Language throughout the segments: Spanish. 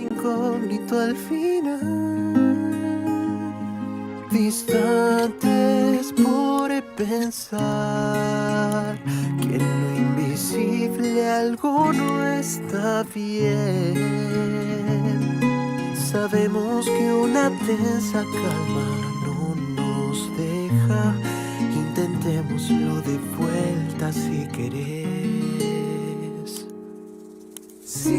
incógnito al final, distantes por pensar que en lo invisible algo no está bien. Sabemos que una tensa calma no nos deja, intentémoslo de vuelta si querés. Si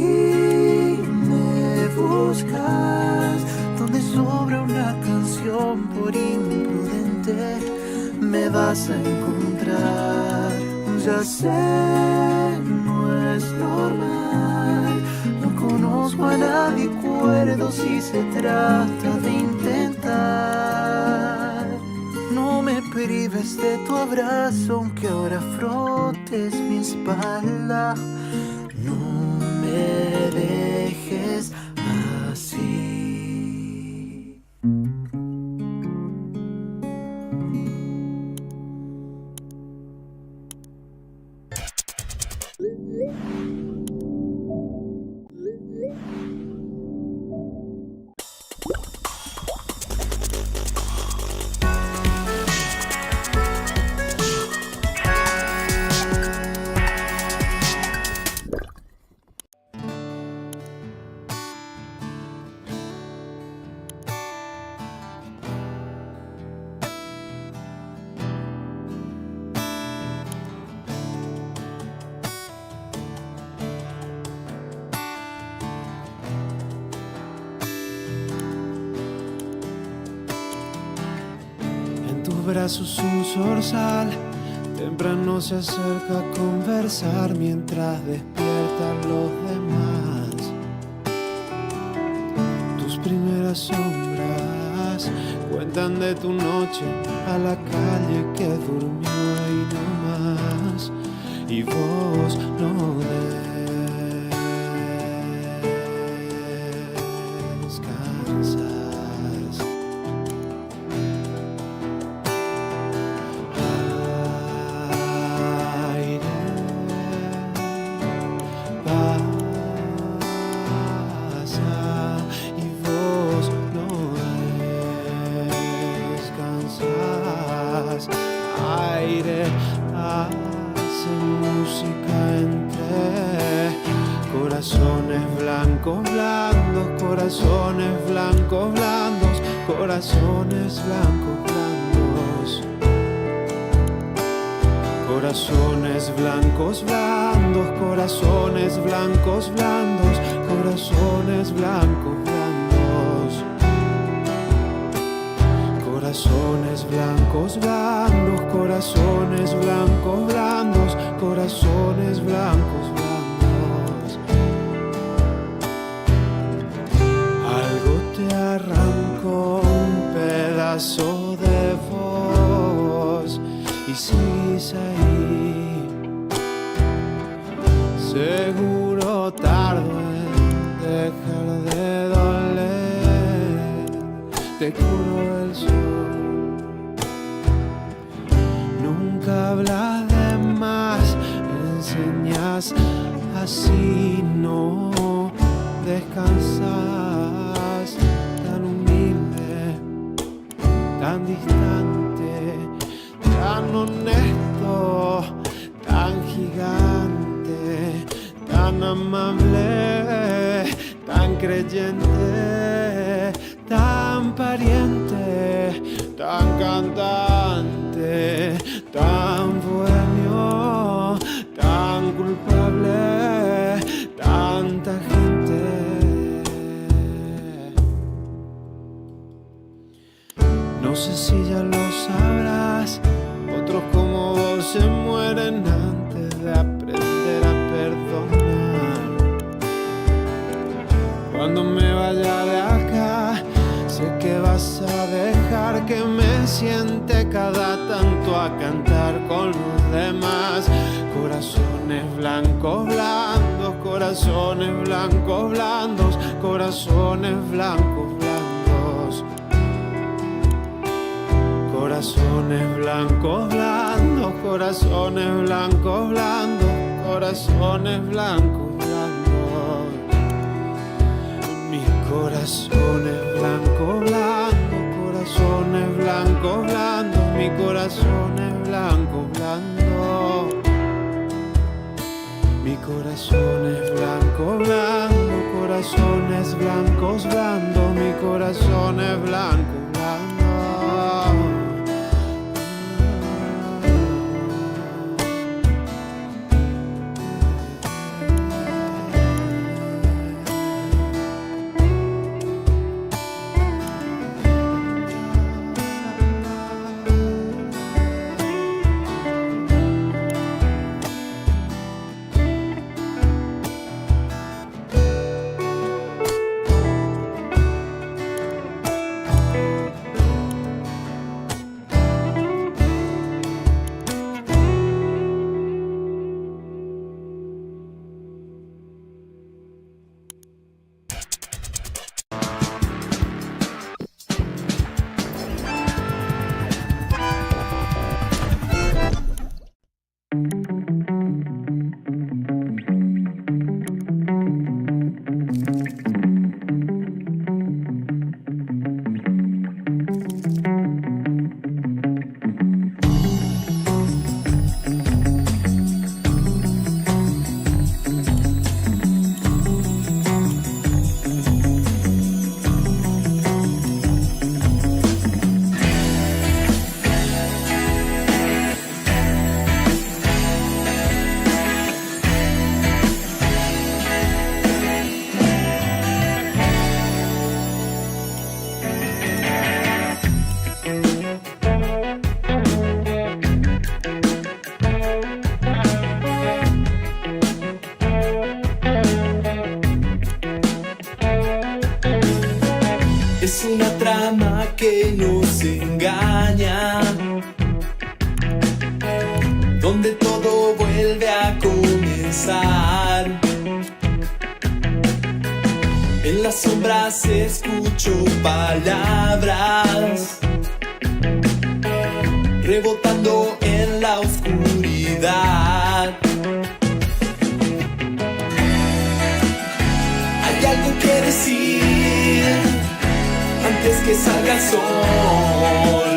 me buscas donde sobra una canción por imprudente, me vas a encontrar. Ya sé, no es normal, no conozco a nadie cuerdo si se trata de intentar. No me prives de tu abrazo aunque ahora frotes mi espalda. No me dejes así. Brazos un zorzal, temprano se acerca a conversar mientras despiertan los demás. Tus primeras sombras cuentan de tu noche a la calle que durmió ahí nomás, y vos no descansas. Aire hace música entre corazones blancos blandos, corazones blancos blandos, corazones blancos blandos, corazones blancos blandos, corazones blancos blandos, corazones blancos blandos, corazones blancos blandos, corazones blancos blandos, corazones blancos blandos. Algo te arrancó, un pedazo de vos, y sigues ahí. Seguro tardo en dejar de doler, te curo el sol. Nunca hablas de más, enseñas así, no descansas. Tan humilde, tan distante, tan honesto, tan gigante, tan amable, tan creyente, tan pariente, tan cantante, tan bohemio, tan culpable, tanta gente. No sé si ya lo sabrás, otros como vos se mueren antes de aprender a perdonar. Cuando me vaya de acá, sé que vas a dejar que me siente cada tanto a cantar con los demás. Corazones blancos blandos, corazones blancos blandos, corazones blancos blandos, corazones blancos blandos, corazones blancos blandos, corazones blancos blandos. Mi corazón es blanco, blando, corazón es blanco, blando, mi corazón es blanco, blando. Mi corazón es blanco, blando, corazones blancos, blando, mi corazón es blanco, blando. Es una trama que nos engaña, donde todo vuelve a comenzar. En las sombras escucho palabras rebotando en la oscuridad. Hay algo que decir antes que salga el sol,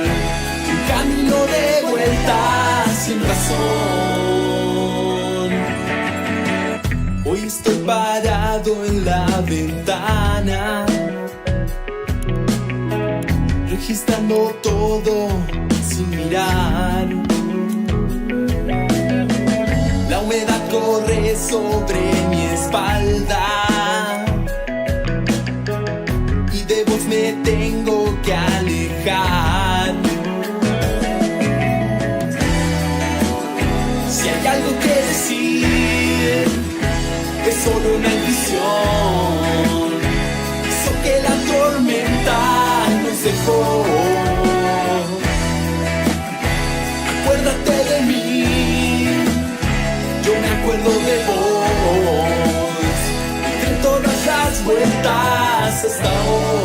un camino de vuelta sin razón. Hoy estoy parado en la ventana, registrando todo sin mirar. La humedad corre sobre mi espalda, me tengo que alejar. Si hay algo que decir, es solo una intuición. Hizo que la tormenta nos dejó. Acuérdate de mí, yo me acuerdo de vos. Entre todas las vueltas hasta hoy.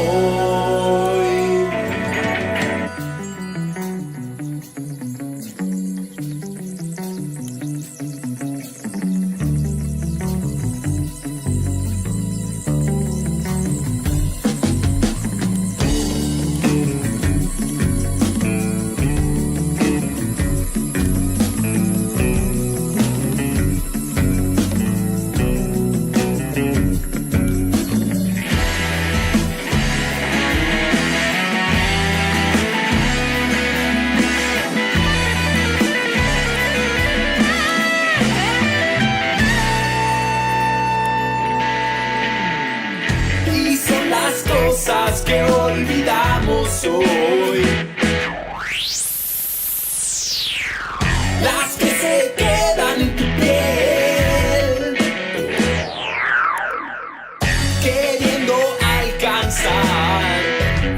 Cosas que olvidamos hoy, las que se quedan en tu piel, queriendo alcanzar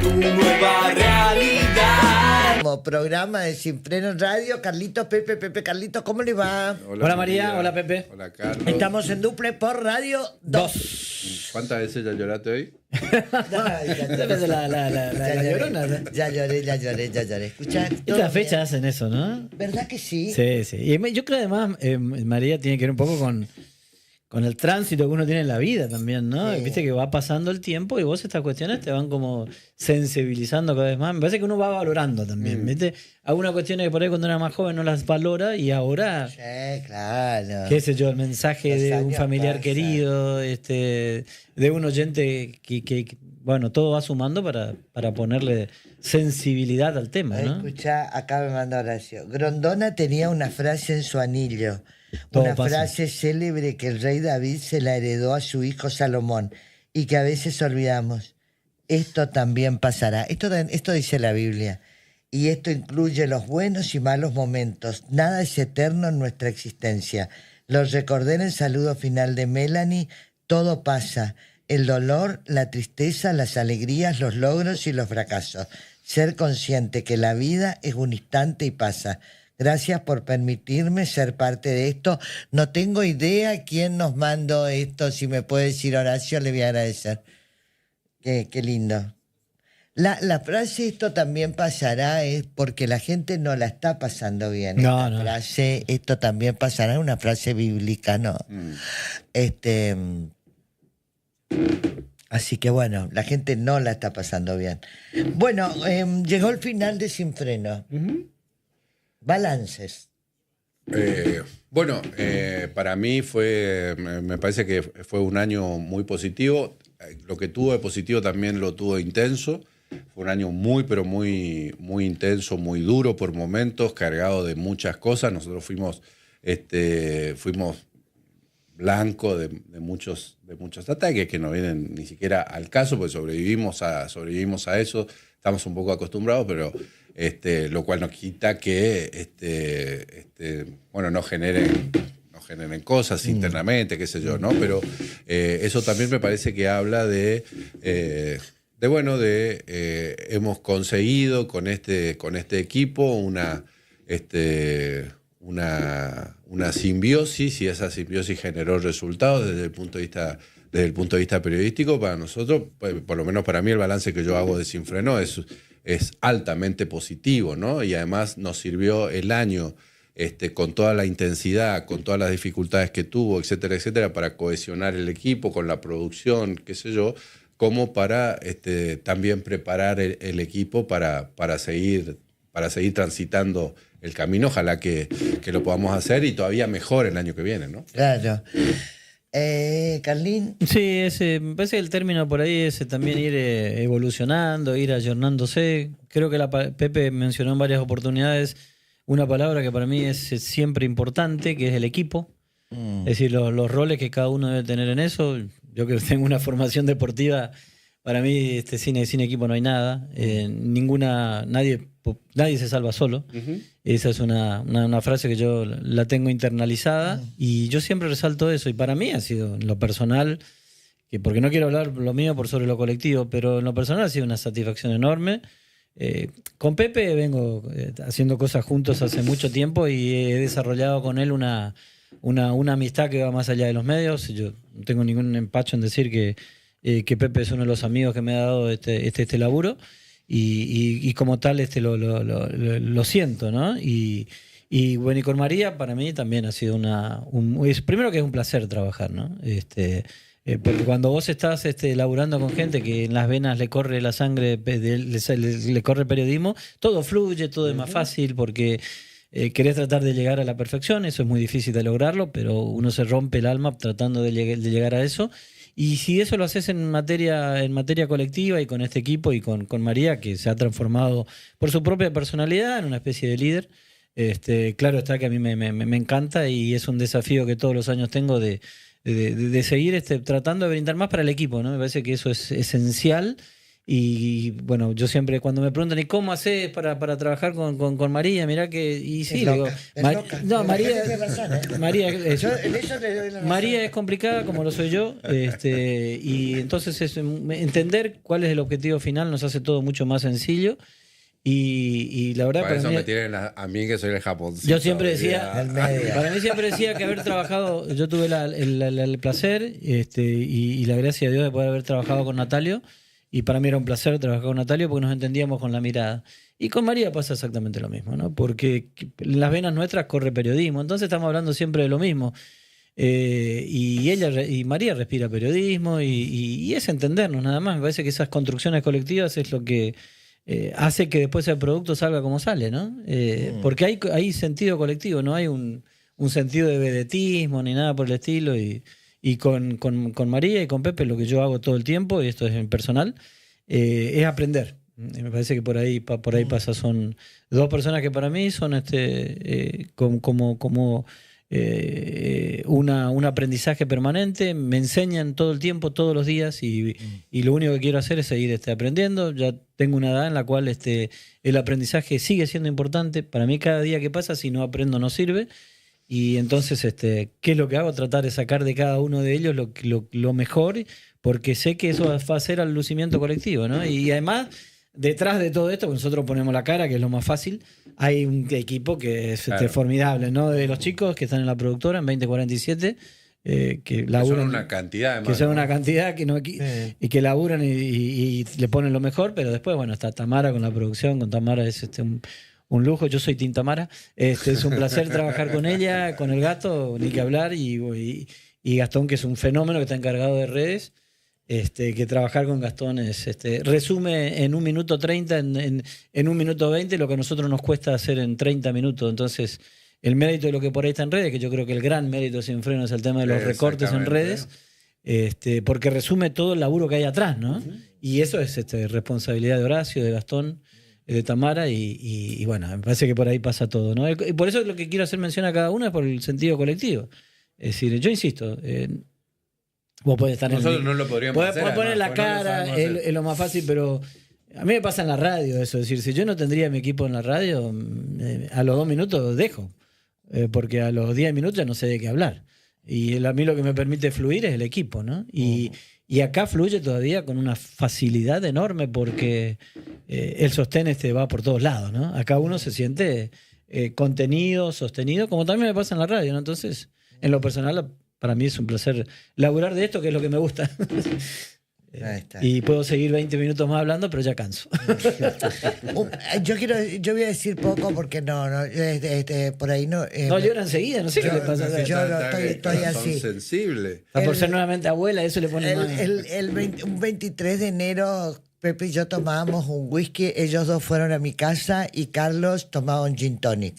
tu nueva realidad. Como programa de Sin Freno en Radio, Carlitos, Pepe, Carlitos, ¿cómo le va? Hola María, hola Pepe. Hola Carlos. Estamos en Duple por Radio 2. ¿Cuántas veces ya lloraste hoy? Debe ser la llorona. Ya lloré. Escucha, Estas fechas hacen eso, ¿no? ¿Verdad que sí? Sí. Y yo creo además, María tiene que ver un poco con el tránsito que uno tiene en la vida también, ¿no? Sí. Viste que va pasando el tiempo y vos estas cuestiones te van como sensibilizando cada vez más. Me parece que uno va valorando también, ¿viste? Algunas cuestiones que por ahí cuando era más joven no las valora y ahora, Sí, claro. qué sé yo, el mensaje Los de un años familiar pasan. querido, de un oyente que, bueno, todo va sumando para ponerle sensibilidad al tema, ¿no? Escuchá, acá me manda Horacio. Grondona tenía una frase en su anillo, Todo una pasa. frase célebre que el rey David se la heredó a su hijo Salomón y que a veces olvidamos. Esto también pasará. Esto dice la Biblia. Y esto incluye los buenos y malos momentos. Nada es eterno en nuestra existencia. Los recordé en el saludo final de Melanie. Todo pasa. El dolor, la tristeza, las alegrías, los logros y los fracasos. Ser consciente que la vida es un instante y pasa. Gracias por permitirme ser parte de esto. No tengo idea quién nos mandó esto. Si me puede decir Horacio, le voy a agradecer. Qué lindo. La frase esto también pasará es porque la gente no la está pasando bien. No, Esta no. frase, esto también pasará, es una frase bíblica, ¿no? Así que bueno, la gente no la está pasando bien. Bueno, llegó el final de Sin Freno. Balances. Bueno, para mí me parece que fue un año muy positivo. Lo que tuvo de positivo también lo tuvo de intenso. Fue un año muy, pero muy, muy intenso, muy duro por momentos, cargado de muchas cosas. Nosotros fuimos blanco de muchos ataques que no vienen ni siquiera al caso, porque sobrevivimos a eso. Estamos un poco acostumbrados, pero lo cual nos quita que no generen cosas internamente, qué sé yo, ¿no? Pero eso también me parece que habla hemos conseguido con este equipo una simbiosis, y esa simbiosis generó resultados desde el punto de vista periodístico. Para nosotros, por lo menos para mí, el balance que yo hago de Sin Freno es altamente positivo, ¿no? Y además nos sirvió el año con toda la intensidad, con todas las dificultades que tuvo, etcétera, etcétera, para cohesionar el equipo con la producción, qué sé yo, como para también preparar el equipo para seguir transitando el camino. Ojalá que lo podamos hacer y todavía mejor el año que viene, ¿no? Claro. Carlín. Sí, me parece que el término por ahí es también ir evolucionando, ir ayornándose. Creo que Pepe mencionó en varias oportunidades una palabra que para mí es siempre importante, que es el equipo. Es decir, los roles que cada uno debe tener en eso. Yo que tengo una formación deportiva, para mí sin equipo no hay nada. Nadie se salva solo. Esa es una frase que yo la tengo internalizada y yo siempre resalto eso. Y para mí ha sido, en lo personal, porque no quiero hablar lo mío por sobre lo colectivo, pero en lo personal ha sido una satisfacción enorme. Con Pepe vengo haciendo cosas juntos hace mucho tiempo y he desarrollado con él una amistad que va más allá de los medios. Yo no tengo ningún empacho en decir que Pepe es uno de los amigos que me ha dado este laburo y como tal lo siento, ¿no? Y bueno, y con María para mí también ha sido primero que es un placer trabajar, ¿no? Porque cuando vos estás laburando con gente que en las venas le corre la sangre, le corre el periodismo, todo fluye, todo es más fácil porque querés tratar de llegar a la perfección. Eso es muy difícil de lograrlo, pero uno se rompe el alma tratando de llegar a eso. Y si eso lo haces en materia colectiva y con este equipo y con María, que se ha transformado por su propia personalidad en una especie de líder, claro está que a mí me encanta y es un desafío que todos los años tengo de seguir tratando de brindar más para el equipo, ¿no? Me parece que eso es esencial. Y bueno, yo siempre cuando me preguntan ¿y cómo haces para trabajar con María? Mirá que... Y sí, Es digo, loca, es loca. No, María, Tiene razón, ¿eh? María, Yo en eso le doy la razón. María es complicada como lo soy yo, y entonces entender cuál es el objetivo final nos hace todo mucho más sencillo. Y la verdad Para eso mí, me tienen a mí que soy el japoncito. yo siempre decía, medio. para mí siempre decía que haber trabajado, yo tuve el placer y la gracia de Dios de poder haber trabajado con Natalio, y para mí era un placer trabajar con Natalio porque nos entendíamos con la mirada. Y con María pasa exactamente lo mismo, ¿no? Porque en las venas nuestras corre periodismo, entonces estamos hablando siempre de lo mismo. y María respira periodismo y es entendernos nada más. Me parece que esas construcciones colectivas es lo que hace que después el producto salga como sale, ¿no? Porque hay sentido colectivo, no hay un sentido de vedetismo ni nada por el estilo. Y con María y con Pepe lo que yo hago todo el tiempo, y esto es en personal, es aprender. Me parece que por ahí pasa. Son dos personas que para mí son como un aprendizaje permanente, me enseñan todo el tiempo, todos los días, y lo único que quiero hacer es seguir aprendiendo. Ya tengo una edad en la cual el aprendizaje sigue siendo importante. Para mí cada día que pasa, si no aprendo no sirve. Y entonces, ¿qué es lo que hago? Tratar de sacar de cada uno de ellos lo mejor, porque sé que eso va a hacer al lucimiento colectivo, ¿no? Y además, detrás de todo esto, nosotros ponemos la cara, que es lo más fácil, hay un equipo que es formidable, ¿no? De los chicos que están en la productora, en 2047, que laburan. Son una cantidad, además. Que son una cantidad y que laburan y le ponen lo mejor, pero después, bueno, está Tamara con la producción, con Tamara es un lujo. Yo soy Team Tamara. Es un placer trabajar con ella, con el gato, ni que hablar, y Gastón, que es un fenómeno que está encargado de redes. Que trabajar con Gastón resume en 1 minuto 30, en 1 minuto 20, lo que a nosotros nos cuesta hacer en 30 minutos. Entonces, el mérito de lo que por ahí está en redes, que yo creo que el gran mérito de Sin Freno es el tema de los recortes en redes, porque resume todo el laburo que hay atrás, ¿no? Y eso es responsabilidad de Horacio, de Gastón, de Tamara, y bueno, me parece que por ahí pasa todo, ¿no? Y por eso es lo que quiero hacer mención a cada uno, es por el sentido colectivo. Es decir, yo insisto, vos podés estar nosotros no lo podríamos hacer. Podés poner la cara, es lo más fácil, pero a mí me pasa en la radio eso. Es decir, si yo no tendría mi equipo en la radio, a los 2 minutos dejo, porque a los 10 minutos ya no sé de qué hablar. Y a mí lo que me permite fluir es el equipo, ¿no? Y acá fluye todavía con una facilidad enorme, porque el sostén va por todos lados, ¿no? Acá uno se siente contenido, sostenido, como también me pasa en la radio, ¿no? Entonces, en lo personal, para mí es un placer laburar de esto, que es lo que me gusta. Y puedo seguir 20 minutos más hablando, pero ya canso. Yo voy a decir poco porque no, por ahí no. No llora enseguida, no sé qué le pasa. Yo estoy así. Son sensibles. Por ser nuevamente abuela, eso le pone más. Un 23 de enero, Pepe y yo tomábamos un whisky, ellos dos fueron a mi casa y Carlos tomaba un gin tonic.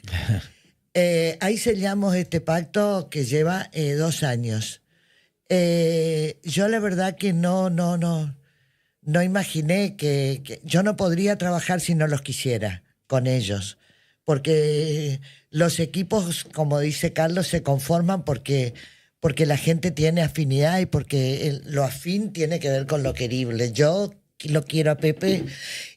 Ahí sellamos este pacto que lleva 2 años. Yo la verdad que no imaginé que yo no podría trabajar si no los quisiera con ellos, porque los equipos, como dice Carlos, se conforman porque la gente tiene afinidad y porque lo afín tiene que ver con lo querible. Yo lo quiero a Pepe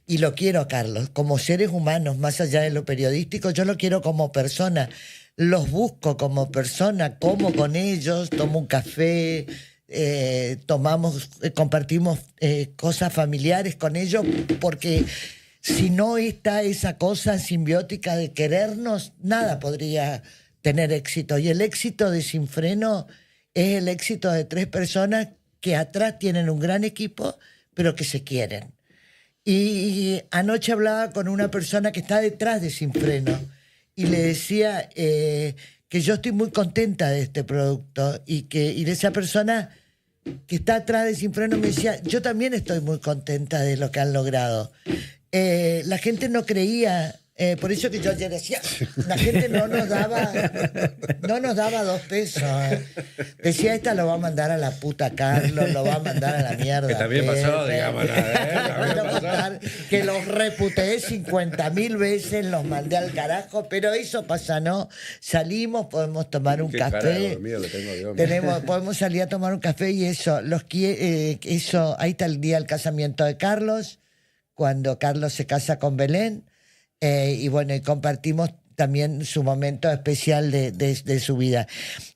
y lo quiero a Carlos como seres humanos, más allá de lo periodístico. Yo lo quiero como persona, los busco como persona, como con ellos, tomo un café, compartimos cosas familiares con ellos, porque si no está esa cosa simbiótica de querernos, nada podría tener éxito. Y el éxito de Sin Freno es el éxito de 3 personas que atrás tienen un gran equipo, pero que se quieren. Y anoche hablaba con una persona que está detrás de Sin Freno y le decía que yo estoy muy contenta de este producto, y de esa persona que está atrás de Sin Freno me decía, yo también estoy muy contenta de lo que han logrado. La gente no creía, por eso que yo ayer decía, la gente no nos daba 2 pesos. Decía, esta lo va a mandar a la puta Carlos, lo va a mandar a la mierda. Que también pasó, digamos. Que los reputé 50.000 veces, los mandé al carajo, pero eso pasa, ¿no? Salimos, podemos tomar un café. Podemos salir a tomar un café y eso. Ahí está el día del casamiento de Carlos, cuando Carlos se casa con Belén. Y bueno, y compartimos también su momento especial de su vida.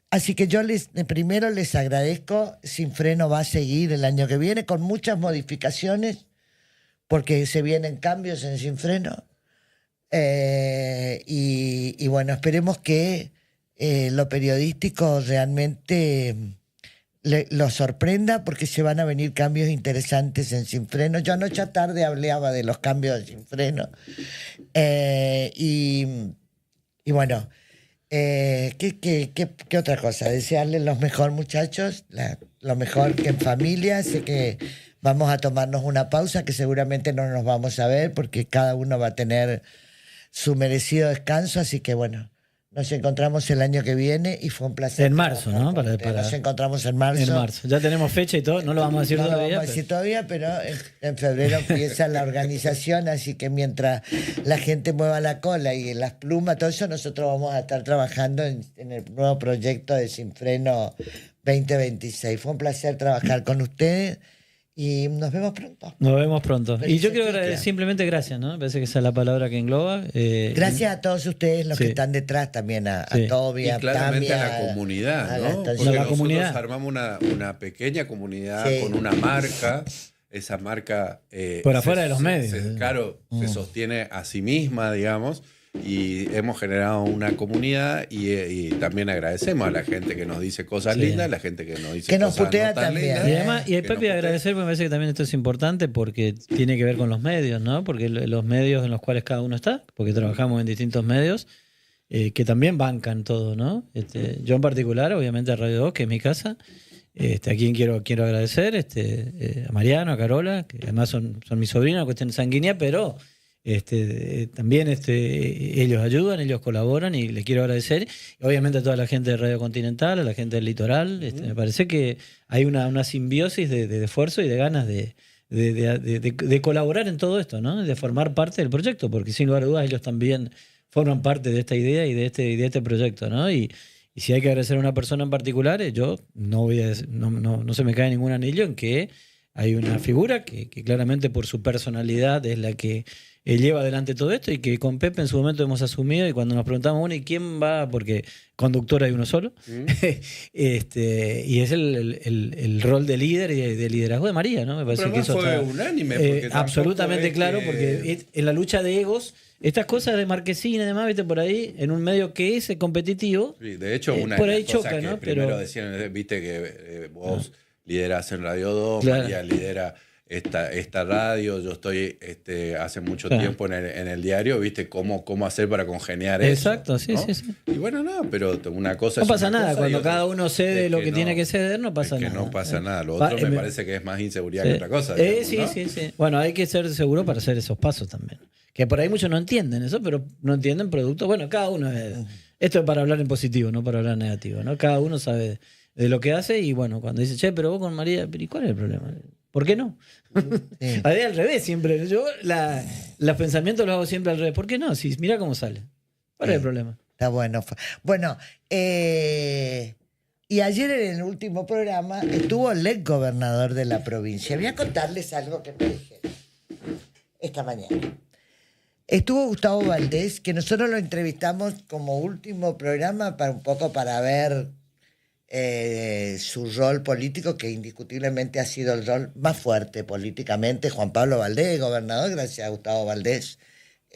Así que yo primero les agradezco. Sin Freno va a seguir el año que viene con muchas modificaciones, porque se vienen cambios en Sin Freno. Y bueno, esperemos que lo periodístico realmente lo sorprenda, porque se van a venir cambios interesantes en Sin Freno. Yo anoche tarde hablaba de los cambios de Sin Freno. Y bueno, ¿Qué otra cosa? Desearles lo mejor, muchachos, lo mejor que en familia. Sé que vamos a tomarnos una pausa, que seguramente no nos vamos a ver porque cada uno va a tener su merecido descanso, así que bueno, nos encontramos el año que viene y fue un placer. En marzo, ¿no? Nos encontramos en marzo. En marzo. Ya tenemos fecha y todo, no lo vamos a decir no todavía. No lo vamos a decir todavía, pero en febrero empieza la organización, así que mientras la gente mueva la cola y las plumas, todo eso, nosotros vamos a estar trabajando en el nuevo proyecto de Sin Freno 2026. Fue un placer trabajar con ustedes. Y nos vemos pronto. Nos vemos pronto. Feliz Y yo quiero Cecilia. simplemente gracias, ¿no? Me parece que esa es la palabra que engloba. Gracias a todos ustedes, los Sí. que están detrás también, a Sí. Toby, Y a claramente Tamia, a la comunidad, a ¿no? Gastón. Porque la nosotros comunidad. armamos una pequeña comunidad Sí. con una marca. Esa marca... Por afuera de los medios. Claro, se sostiene a sí misma, digamos, y hemos generado una comunidad y también agradecemos a la gente que nos dice cosas Sí. lindas, a la gente que nos dice Que nos cosas putea no tan también, lindas. Y además, y Que Pepe, nos agradecer, porque me parece que también esto es importante porque tiene que ver con los medios, ¿no? Porque los medios en los cuales cada uno está, porque trabajamos en distintos medios, que también bancan todo, ¿no? Yo en particular, obviamente a Radio 2, que es mi casa, a quien quiero agradecer, a Mariano, a Carola, que además son mis sobrinos, cuestión sanguínea, pero también ellos ayudan, ellos colaboran y les quiero agradecer. Y obviamente a toda la gente de Radio Continental, a la gente del Litoral. Me parece que hay una simbiosis de esfuerzo y de ganas de colaborar en todo esto, ¿no? De formar parte del proyecto, porque sin lugar a dudas ellos también forman parte de esta idea y de este proyecto, ¿no? Y si hay que agradecer a una persona en particular, yo no se me cae ningún anillo en que hay una figura que claramente por su personalidad es la que lleva adelante todo esto y que con Pepe en su momento hemos asumido, y cuando nos preguntamos, bueno, ¿y quién va? Porque conductor hay uno solo. Y es el rol de líder y de liderazgo de María, ¿no? Me parece Pero que además eso fue está, unánime, porque tampoco absolutamente es claro, que- porque en la lucha de egos, estas cosas de marquesina y demás, viste, por ahí, en un medio que es competitivo, Sí, de hecho, una por de ahí las cosas choca, que ¿no? primero Pero decían, viste que vos liderás en Radio 2, Claro. María lidera esta radio, yo estoy hace mucho Claro. tiempo en el diario, viste cómo hacer para congeniar eso. Exacto, sí, ¿no? sí, sí. Y bueno, no, pero una cosa no es pasa una nada, cosa y cuando otra cada uno cede es lo que tiene que ceder, no pasa es que nada. no pasa nada, lo Pa- otro me me- parece que es más inseguridad Sí. que otra cosa. digamos, Sí, ¿no? sí. Bueno, hay que ser seguro para hacer esos pasos también. Que por ahí muchos no entienden eso, pero no entienden productos. Bueno, cada uno es... Esto es para hablar en positivo, no para hablar en negativo, ¿no? Cada uno sabe de lo que hace y bueno, cuando dice, che, pero vos con María, ¿y cuál es el problema? ¿Por qué no? Sí. Ahí al revés siempre. Yo los pensamientos los hago siempre al revés. ¿Por qué no? Si mira cómo sale. ¿Cuál es el problema? Está bueno. Bueno, y ayer en el último programa estuvo el ex gobernador de la provincia. Voy a contarles algo que me dijeron esta mañana. Estuvo Gustavo Valdés, que nosotros lo entrevistamos como último programa para un poco para ver su rol político, que indiscutiblemente ha sido el rol más fuerte políticamente. Juan Pablo Valdés, gobernador, gracias a Gustavo Valdés,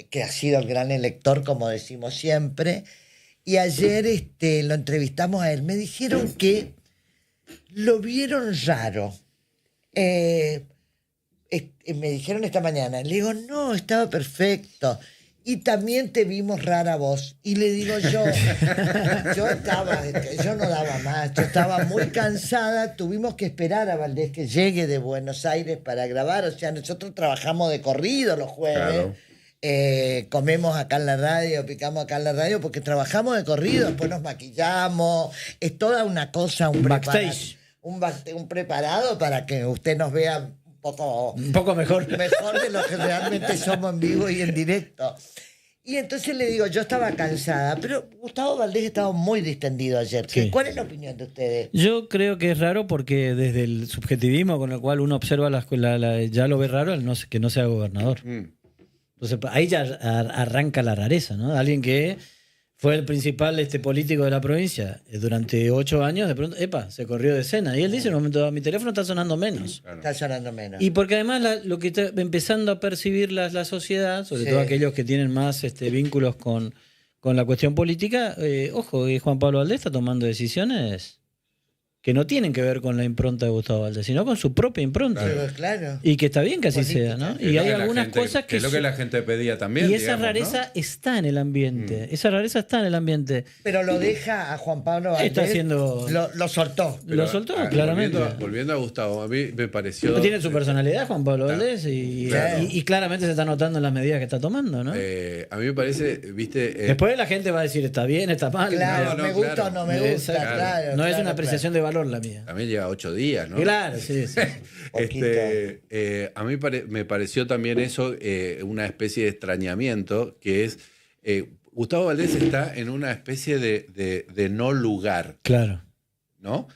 que ha sido el gran elector, como decimos siempre. Y ayer lo entrevistamos a él. Me dijeron que lo vieron raro. Me dijeron esta mañana. Le digo, no, estaba perfecto. Y también te vimos rara voz. Y le digo yo no daba más, yo estaba muy cansada, tuvimos que esperar a Valdés que llegue de Buenos Aires para grabar, o sea, nosotros trabajamos de corrido los jueves, Claro. Comemos acá en la radio, picamos acá en la radio, porque trabajamos de corrido, después nos maquillamos, es toda una cosa, un Backstage. un preparado para que usted nos vea Un poco mejor. mejor de lo que realmente somos en vivo y en directo. Y entonces le digo, yo estaba cansada, pero Gustavo Valdés estaba muy distendido ayer. Sí. ¿Cuál es la opinión de ustedes? Yo creo que es raro porque desde el subjetivismo con el cual uno observa ya lo ve raro que no sea gobernador. Entonces ahí ya arranca la rareza, ¿no? Alguien que fue el principal político de la provincia durante 8 años, de pronto, se corrió de escena. Y él dice en un momento dado, mi teléfono está sonando menos. Claro. Está sonando menos. Y porque además lo que está empezando a percibir la sociedad, sobre Sí. todo aquellos que tienen más vínculos con la cuestión política, ojo, Juan Pablo Valdés está tomando decisiones que no tienen que ver con la impronta de Gustavo Valdés, sino con su propia impronta. Pero claro. Y que está bien que así sea, ¿no? Que es Y lo hay que la algunas gente- cosas que es lo que la gente pedía también. y esa digamos, ¿no? rareza está en el ambiente. Esa rareza está en el ambiente. Pero lo deja a Juan Pablo Valdés. Está haciendo- Lo soltó. Lo soltó, Ah, claramente. Volviendo a Gustavo, a mí me pareció. No tiene su personalidad, Juan Pablo Valdés, y, Claro. y claramente se está notando en las medidas que está tomando, ¿no? A mí me parece, viste. Después la gente va a decir, está bien, está mal. Claro, No, me gusta claro. o no me gusta, Exacto. claro. No es claro, una apreciación de valor la mía. También lleva 8 días, ¿no? Claro, sí, sí. A mí me pareció también eso, una especie de extrañamiento, que es. Gustavo Valdés está en una especie de no lugar, Claro. ¿no?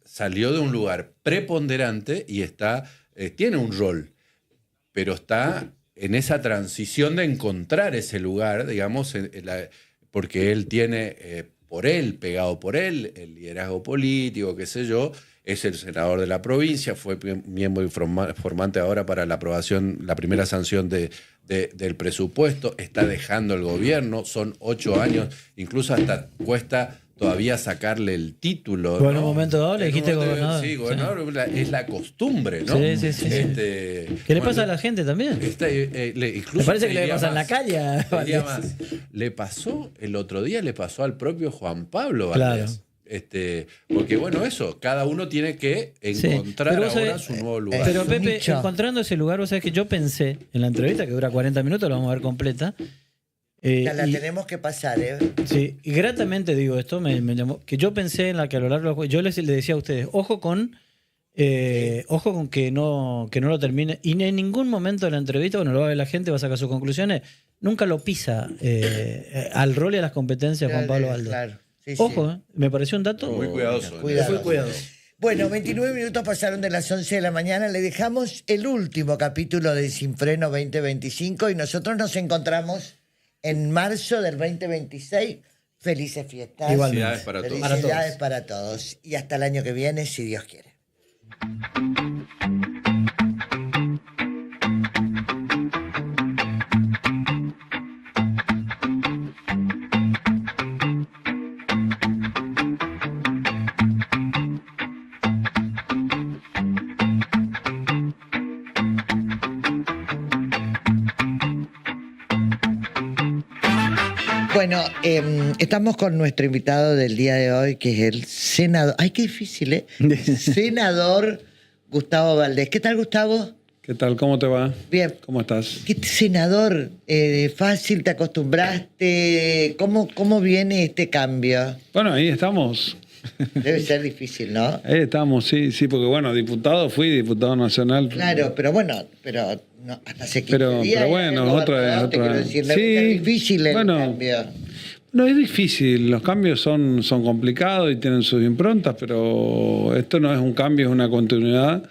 Salió de un lugar preponderante y tiene un rol, pero está en esa transición de encontrar ese lugar, digamos, porque él tiene pegado por él, el liderazgo político, qué sé yo, es el senador de la provincia, fue miembro informante ahora para la aprobación, la primera sanción del presupuesto, está dejando el gobierno, son 8 años, incluso hasta cuesta todavía sacarle el título. Bueno, en ¿no? un momento dado le En un dijiste momento- gobernador. Sí, gobernador, es la costumbre, ¿no? Sí, sí, sí, sí. ¿Qué le pasa a la gente también? Incluso Me parece te que le diría pasa en la más, calle a te diría Valdés. más. El otro día le pasó al propio Juan Pablo Claro. Valdés. Porque bueno, eso, cada uno tiene que Sí, encontrar pero vos ahora sabés, su nuevo lugar. Pero un Pepe, nicho. encontrando ese lugar, vos sabés que yo pensé en la entrevista, que dura 40 minutos, la vamos a ver completa. Ya la y- tenemos que pasar, ¿eh? Sí, y gratamente digo esto, me llamó, que yo pensé en la que a lo largo, yo les decía a ustedes, ojo con que no lo termine, y en ningún momento de la entrevista, bueno, lo va a ver la gente, va a sacar sus conclusiones, nunca lo pisa al rol y a las competencias de Juan Pablo Valdés. Claro. Sí, Ojo, me pareció un dato Muy cuidadoso. Cuidado. Muy cuidado. Bueno, 29 minutos pasaron de las 11 de la mañana. Le dejamos el último capítulo de Sin Freno 2025 y nosotros nos encontramos en marzo del 2026. Felices fiestas. Igualmente. Felicidades para todos. Felicidades para todos. Y hasta el año que viene, si Dios quiere. Bueno, estamos con nuestro invitado del día de hoy, que es el senador. Ay, qué difícil, ¿eh? Senador Gustavo Valdés. ¿Qué tal, Gustavo? ¿Qué tal? ¿Cómo te va? Bien. ¿Cómo estás? ¿Qué senador? ¿Fácil? ¿Te acostumbraste? ¿Cómo viene este cambio? Bueno, ahí estamos. Debe ser difícil, ¿no? Ahí estamos, sí, porque bueno, fui diputado nacional. Claro, pero bueno, no, hasta hace 15 Pero días. bueno, el otra gobernador, te quiero decir, debe ser difícil el bueno, cambio. No es difícil, los cambios son complicados y tienen sus improntas, pero esto no es un cambio, es una continuidad,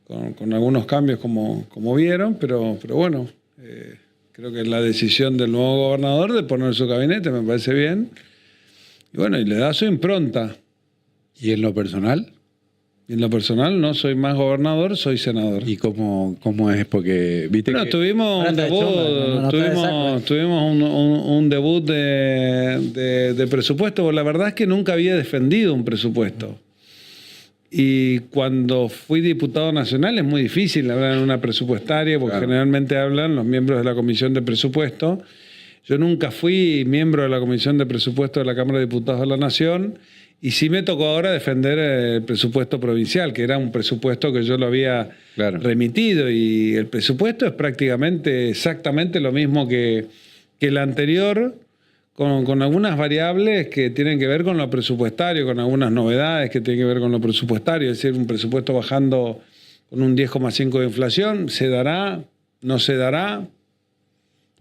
con algunos cambios como vieron, pero bueno, creo que la decisión del nuevo gobernador de poner su gabinete me parece bien, y bueno, y le da su impronta. ¿Y en lo personal? Y en lo personal no soy más gobernador, soy senador. ¿Y cómo es? Porque viste Bueno, que... tuvimos Ahora un está de debut, chonga, no está de saco, tuvimos un debut de presupuesto, porque la verdad es que nunca había defendido un presupuesto. Y cuando fui diputado nacional es muy difícil hablar en una presupuestaria, porque Claro. generalmente hablan los miembros de la Comisión de Presupuesto. Yo nunca fui miembro de la Comisión de Presupuesto de la Cámara de Diputados de la Nación, y sí me tocó ahora defender el presupuesto provincial, que era un presupuesto que yo lo había Claro. remitido, y el presupuesto es prácticamente exactamente lo mismo que el anterior, con algunas variables que tienen que ver con lo presupuestario, con algunas novedades que tienen que ver con lo presupuestario, es decir, un presupuesto bajando con un 10,5 de inflación, ¿se dará? ¿No se dará?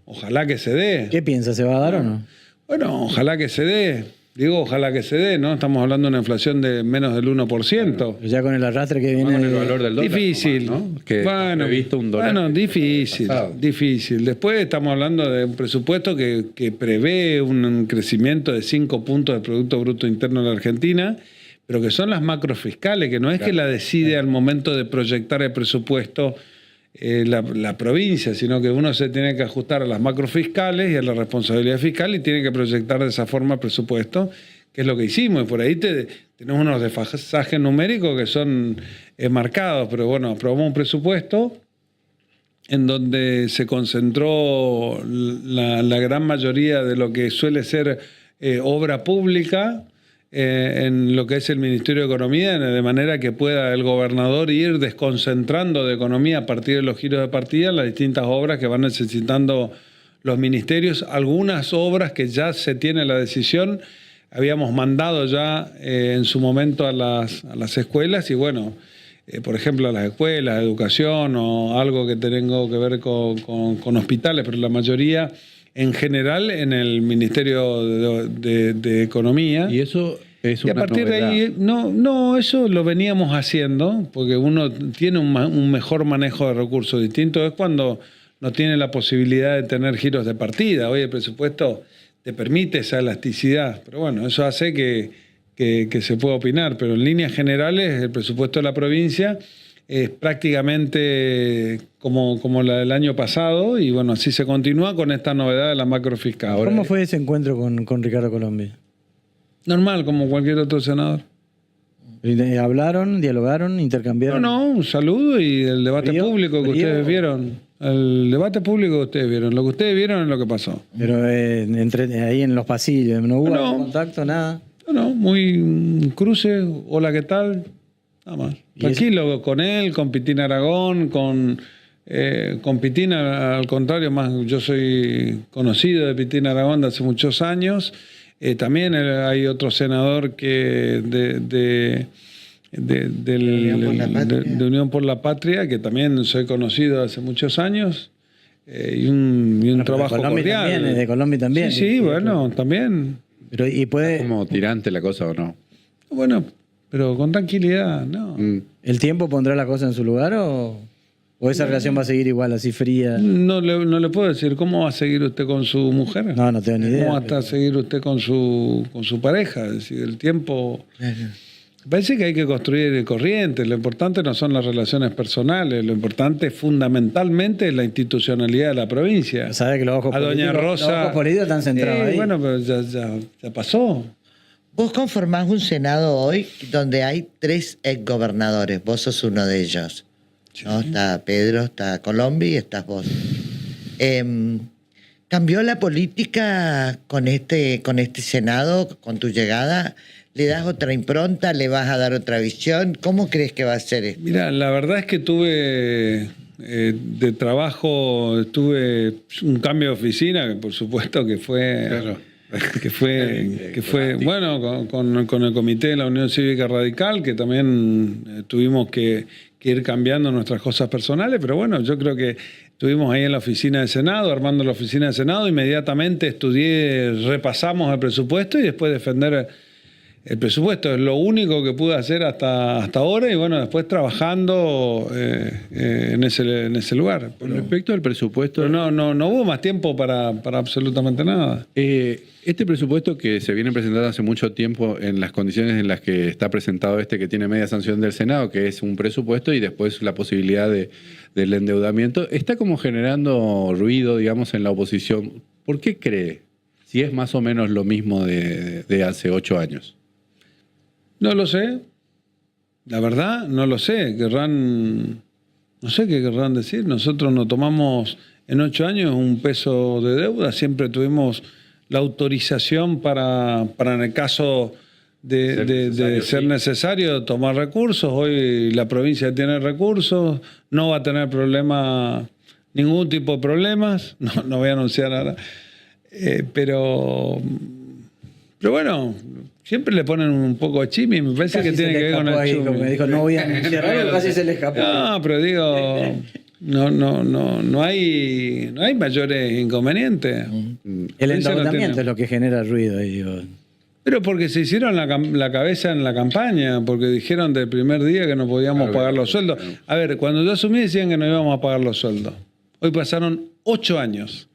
Ojalá que se dé. ¿Qué piensa? ¿Se va a dar o no? Bueno, ojalá que se dé. Digo, ojalá que se dé, ¿no? Estamos hablando de una inflación de menos del 1%. Ya con el arrastre que viene. Con el valor del dólar. Difícil, nomás, ¿no? Que está previsto un dólar. Bueno, difícil, pasado. difícil. Después estamos hablando de un presupuesto que prevé un crecimiento de 5 puntos del Producto Bruto Interno de la Argentina, pero que son las macrofiscales, que no es que la decide al momento de proyectar el presupuesto la provincia, sino que uno se tiene que ajustar a las macrofiscales y a la responsabilidad fiscal y tiene que proyectar de esa forma el presupuesto, que es lo que hicimos, y por ahí tenemos unos desfasajes numéricos que son marcados, pero bueno, aprobamos un presupuesto en donde se concentró la gran mayoría de lo que suele ser obra pública en lo que es el Ministerio de Economía, de manera que pueda el gobernador ir desconcentrando de economía a partir de los giros de partida las distintas obras que van necesitando los ministerios. Algunas obras que ya se tiene la decisión, habíamos mandado ya en su momento a las escuelas, y bueno, por ejemplo, a las escuelas, educación o algo que tenga que ver con hospitales, pero la mayoría en general en el Ministerio de Economía. Y eso es Y una a partir novedad. de ahí, no, eso lo veníamos haciendo, porque uno tiene un mejor manejo de recursos. Distinto es cuando no tiene la posibilidad de tener giros de partida. Hoy el presupuesto te permite esa elasticidad, pero bueno, eso hace que se pueda opinar, pero en líneas generales el presupuesto de la provincia es prácticamente como la del año pasado, y bueno, así se continúa con esta novedad de la macrofiscal. ¿Cómo fue ese encuentro con Ricardo Colombi? Normal, como cualquier otro senador. ¿Hablaron, dialogaron, intercambiaron? No, un saludo y el debate ¿Frío? público que ¿Frío? ustedes vieron. El debate público que ustedes vieron. Lo que ustedes vieron es lo que pasó. Pero ahí en los pasillos, ¿no hubo No. contacto, nada? No, muy un cruce, hola, ¿qué tal? Nada más. ¿Y Tranquilo, con él, con Pitín Aragón, con Pitín, al contrario, más yo soy conocido de Pitín Aragón de hace muchos años. También hay otro senador que de Unión por la Patria, que también soy conocido hace muchos años, y un trabajo cordial. De Colombia también. Sí, bueno, también. Pero, ¿y puede ¿Como tirante la cosa o no? Bueno, pero con tranquilidad, ¿no? el tiempo pondrá la cosa en su lugar o esa relación va a seguir igual, así fría? No le puedo decir, ¿cómo va a seguir usted con su mujer? No tengo ni idea. ¿Cómo va a seguir usted con su pareja? Es decir, el tiempo... Parece que hay que construir corrientes. Lo importante no son las relaciones personales, lo importante fundamentalmente es la institucionalidad de la provincia. Sabe que los ojos A doña políticos, Rosa... los ojos políticos están centrados ahí. Bueno, pero ya pasó. Vos conformás un Senado hoy donde hay 3 exgobernadores. Vos sos uno de ellos. ¿No? Está Pedro, está Colombi y estás vos. ¿Cambió la política con este Senado, con tu llegada? ¿Le das otra impronta? ¿Le vas a dar otra visión? ¿Cómo crees que va a ser esto? Mira, la verdad es que tuve de trabajo, tuve un cambio de oficina, que por supuesto que fue... Claro. Que fue bueno, con el Comité de la Unión Cívica Radical, que también tuvimos que ir cambiando nuestras cosas personales, pero bueno, yo creo que estuvimos ahí en la oficina de Senado, armando la oficina de Senado, inmediatamente repasamos el presupuesto y después defender el presupuesto. Es lo único que pude hacer hasta ahora, y bueno, después trabajando en ese lugar. Con respecto al presupuesto... Pero no hubo más tiempo para absolutamente nada. Este presupuesto que se viene presentando hace mucho tiempo en las condiciones en las que está presentado que tiene media sanción del Senado, que es un presupuesto y después la posibilidad del endeudamiento, está como generando ruido, digamos, en la oposición. ¿Por qué cree? Si es más o menos lo mismo de hace 8 años. No lo sé. La verdad, no lo sé. No sé qué querrán decir. Nosotros no tomamos en 8 años un peso de deuda. Siempre tuvimos la autorización para en el caso de ser necesario tomar recursos. Hoy la provincia tiene recursos, no va a tener ningún tipo de problemas. No voy a anunciar ahora. Pero bueno, siempre le ponen un poco de chisme, me parece Casi que tiene se le que ver con escapó el ahí, chisme. como me dijo, no voy a anunciar algo, casi se le escapó. No, pero digo, no hay mayores inconvenientes. El Eso no endeudamiento tiene. es lo que genera ruido ahí, digo. Pero porque se hicieron la cabeza en la campaña, porque dijeron del primer día que no podíamos pagar los sueldos. A ver, cuando yo asumí decían que no íbamos a pagar los sueldos. Hoy pasaron 8 años.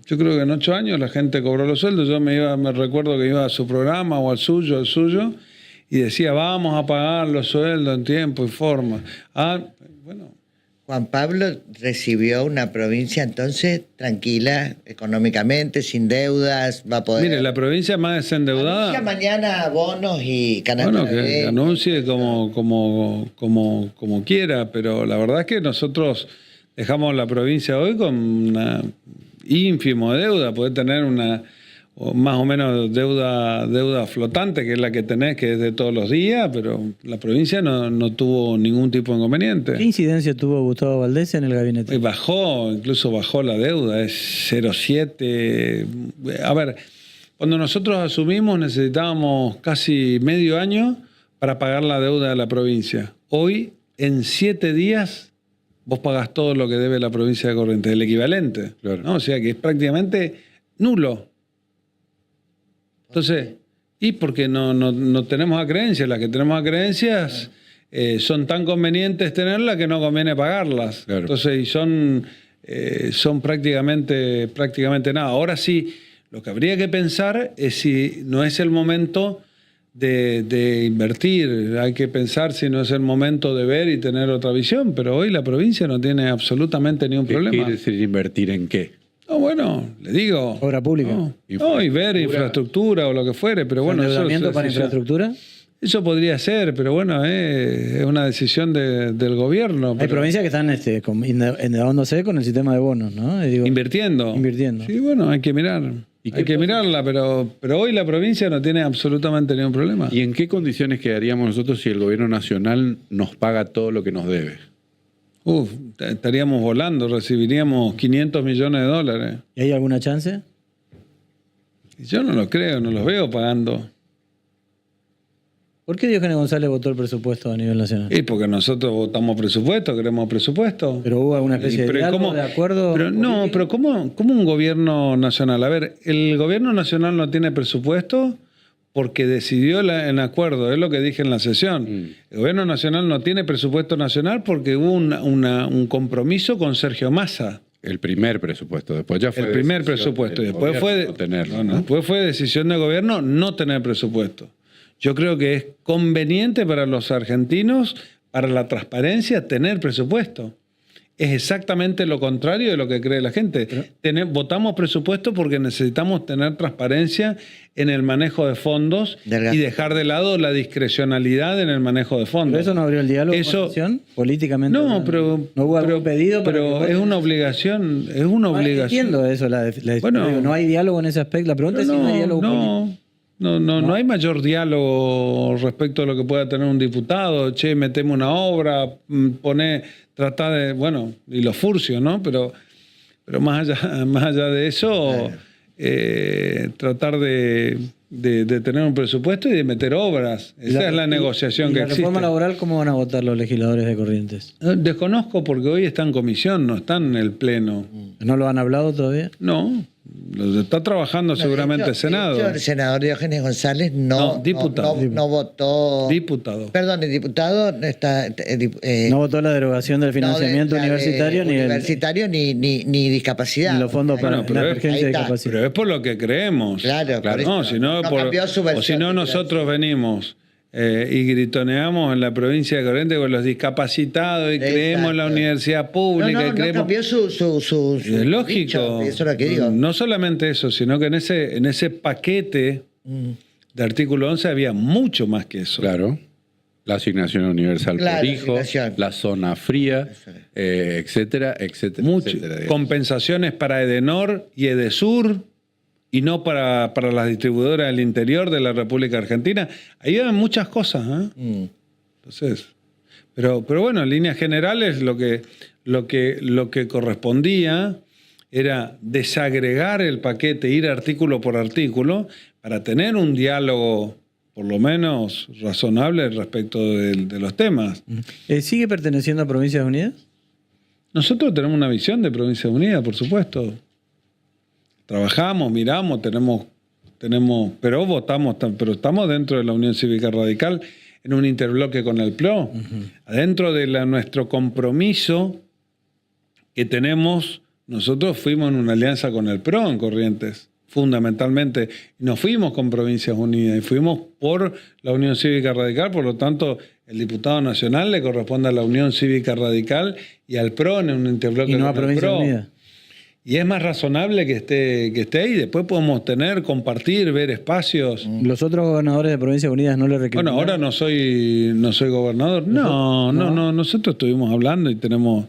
Yo creo que en 8 años la gente cobró los sueldos. Yo me recuerdo que iba a su programa o al suyo, y decía, vamos a pagar los sueldos en tiempo y forma. Bueno, Juan Pablo recibió una provincia entonces tranquila, económicamente, sin deudas, va a poder... Mire, la provincia más desendeudada... Anuncia mañana bonos y canasta Bueno, de que leche. anuncie como quiera, pero la verdad es que nosotros dejamos la provincia hoy con una ínfimo deuda, puede tener una más o menos deuda flotante, que es la que tenés, que es de todos los días, pero la provincia no tuvo ningún tipo de inconveniente. ¿Qué incidencia tuvo Gustavo Valdés en el gabinete? Incluso bajó la deuda, es 0,7. A ver, cuando nosotros asumimos necesitábamos casi medio año para pagar la deuda de la provincia. Hoy, en 7 días, vos pagás todo lo que debe la provincia de Corrientes, el equivalente. Claro. ¿No? O sea que es prácticamente nulo. Entonces, y porque no tenemos acreencias, las que tenemos acreencias son tan convenientes tenerlas que no conviene pagarlas. Claro. Entonces, y son prácticamente nada. Ahora sí, lo que habría que pensar es si no es el momento de invertir, hay que pensar si no es el momento de ver y tener otra visión, pero hoy la provincia no tiene absolutamente ningún ¿Qué problema. quiere decir invertir en qué? No, bueno, le digo. Obra pública. No, y ver infraestructura o lo que fuere, pero bueno, ¿Endeudamiento para infraestructura? Eso podría ser, pero bueno, es una decisión del gobierno. Hay pero- provincias que están endeudándose con el sistema de bonos, ¿no? Digo, Invirtiendo. Invirtiendo. Sí, bueno, hay que mirar. ¿Y Hay qué que mirarla, pero hoy la provincia no tiene absolutamente ningún problema. ¿Y en qué condiciones quedaríamos nosotros si el gobierno nacional nos paga todo lo que nos debe? Estaríamos volando, recibiríamos 500 millones de dólares. ¿Y hay alguna chance? Y yo no lo creo, no los veo pagando. ¿Por qué Diógenes González votó el presupuesto a nivel nacional? Y porque nosotros votamos presupuesto, queremos presupuesto. Pero hubo alguna especie de Pero diálogo, ¿cómo? de acuerdo. Pero no, político? pero ¿cómo un gobierno nacional? A ver, el gobierno nacional no tiene presupuesto porque decidió en acuerdo, es lo que dije en la sesión. El gobierno nacional no tiene presupuesto nacional porque hubo un compromiso con Sergio Massa. El primer presupuesto, después ya fue El primer decisión presupuesto. Y del después fue, gobierno no tenerlo, no, ¿no? después fue decisión del gobierno no tener presupuesto. Yo creo que es conveniente para los argentinos, para la transparencia, tener presupuesto. Es exactamente lo contrario de lo que cree la gente. Votamos presupuesto porque necesitamos tener transparencia en el manejo de fondos y dejar de lado la discrecionalidad en el manejo de fondos. ¿Pero eso no abrió el diálogo Eso- con la Nación? Políticamente. No, hablando? pero, ¿No hubo algún pedido para pero que es voten? una obligación. Es una obligación. Entiendo eso. Bueno, digo, no hay diálogo en ese aspecto. La pregunta es si no hay diálogo político. No hay mayor diálogo respecto a lo que pueda tener un diputado. Che, metemos una obra, tratar de, bueno, y los furcios, ¿no? Pero más allá de eso, tratar de tener un presupuesto y de meter obras. Esa es la negociación ¿Y que la existe. reforma laboral cómo van a votar los legisladores de Corrientes? Desconozco porque hoy está en comisión, no está en el Pleno. ¿No lo han hablado todavía? No, lo está trabajando seguramente el Senado. De hecho, el senador Diógenes González No, diputado. no votó. Diputado. Perdón, el diputado no está. No votó la derogación del financiamiento no de- universitario ni universitario ni discapacidad. ni los fondos para Bueno, pero la es- emergencia de ahí está. discapacidad. Pero es por lo que creemos. Claro, por eso. No, si no, No cambió su o versión si no de nosotros venimos y gritoneamos en la provincia de Corrientes con los discapacitados y creemos en la Exacto. universidad pública y no creemos... cambió su Es lógico. dicho, eso es lo que digo. No solamente eso, sino que en ese paquete de artículo 11 había mucho más que eso. Claro. La asignación universal Claro, por la hijo, asignación. la zona fría, etcétera, etcétera, Mucho. etcétera, digamos. Compensaciones para Edenor y Edesur y no para las distribuidoras del interior de la República Argentina. Ahí hay muchas cosas. Entonces, pero bueno, en líneas generales lo que correspondía era desagregar el paquete, ir artículo por artículo, para tener un diálogo por lo menos razonable respecto de los temas. ¿Sigue perteneciendo a Provincias Unidas? Nosotros tenemos una visión de Provincias Unidas, por supuesto. Trabajamos, miramos, tenemos, pero votamos, pero estamos dentro de la Unión Cívica Radical en un interbloque con el PRO. Adentro de nuestro compromiso que tenemos, nosotros fuimos en una alianza con el PRO en Corrientes. fundamentalmente. Nos fuimos con Provincias Unidas y fuimos por la Unión Cívica Radical, por lo tanto, el diputado nacional le corresponde a la Unión Cívica Radical y al PRO en un interbloque Y no a con el Provincia PRO. Unida. Y es más razonable que esté ahí. Después podemos compartir, ver espacios. ¿Los otros gobernadores de Provincias Unidas no le recriminan? Bueno, ahora no soy gobernador. No, nosotros estuvimos hablando y tenemos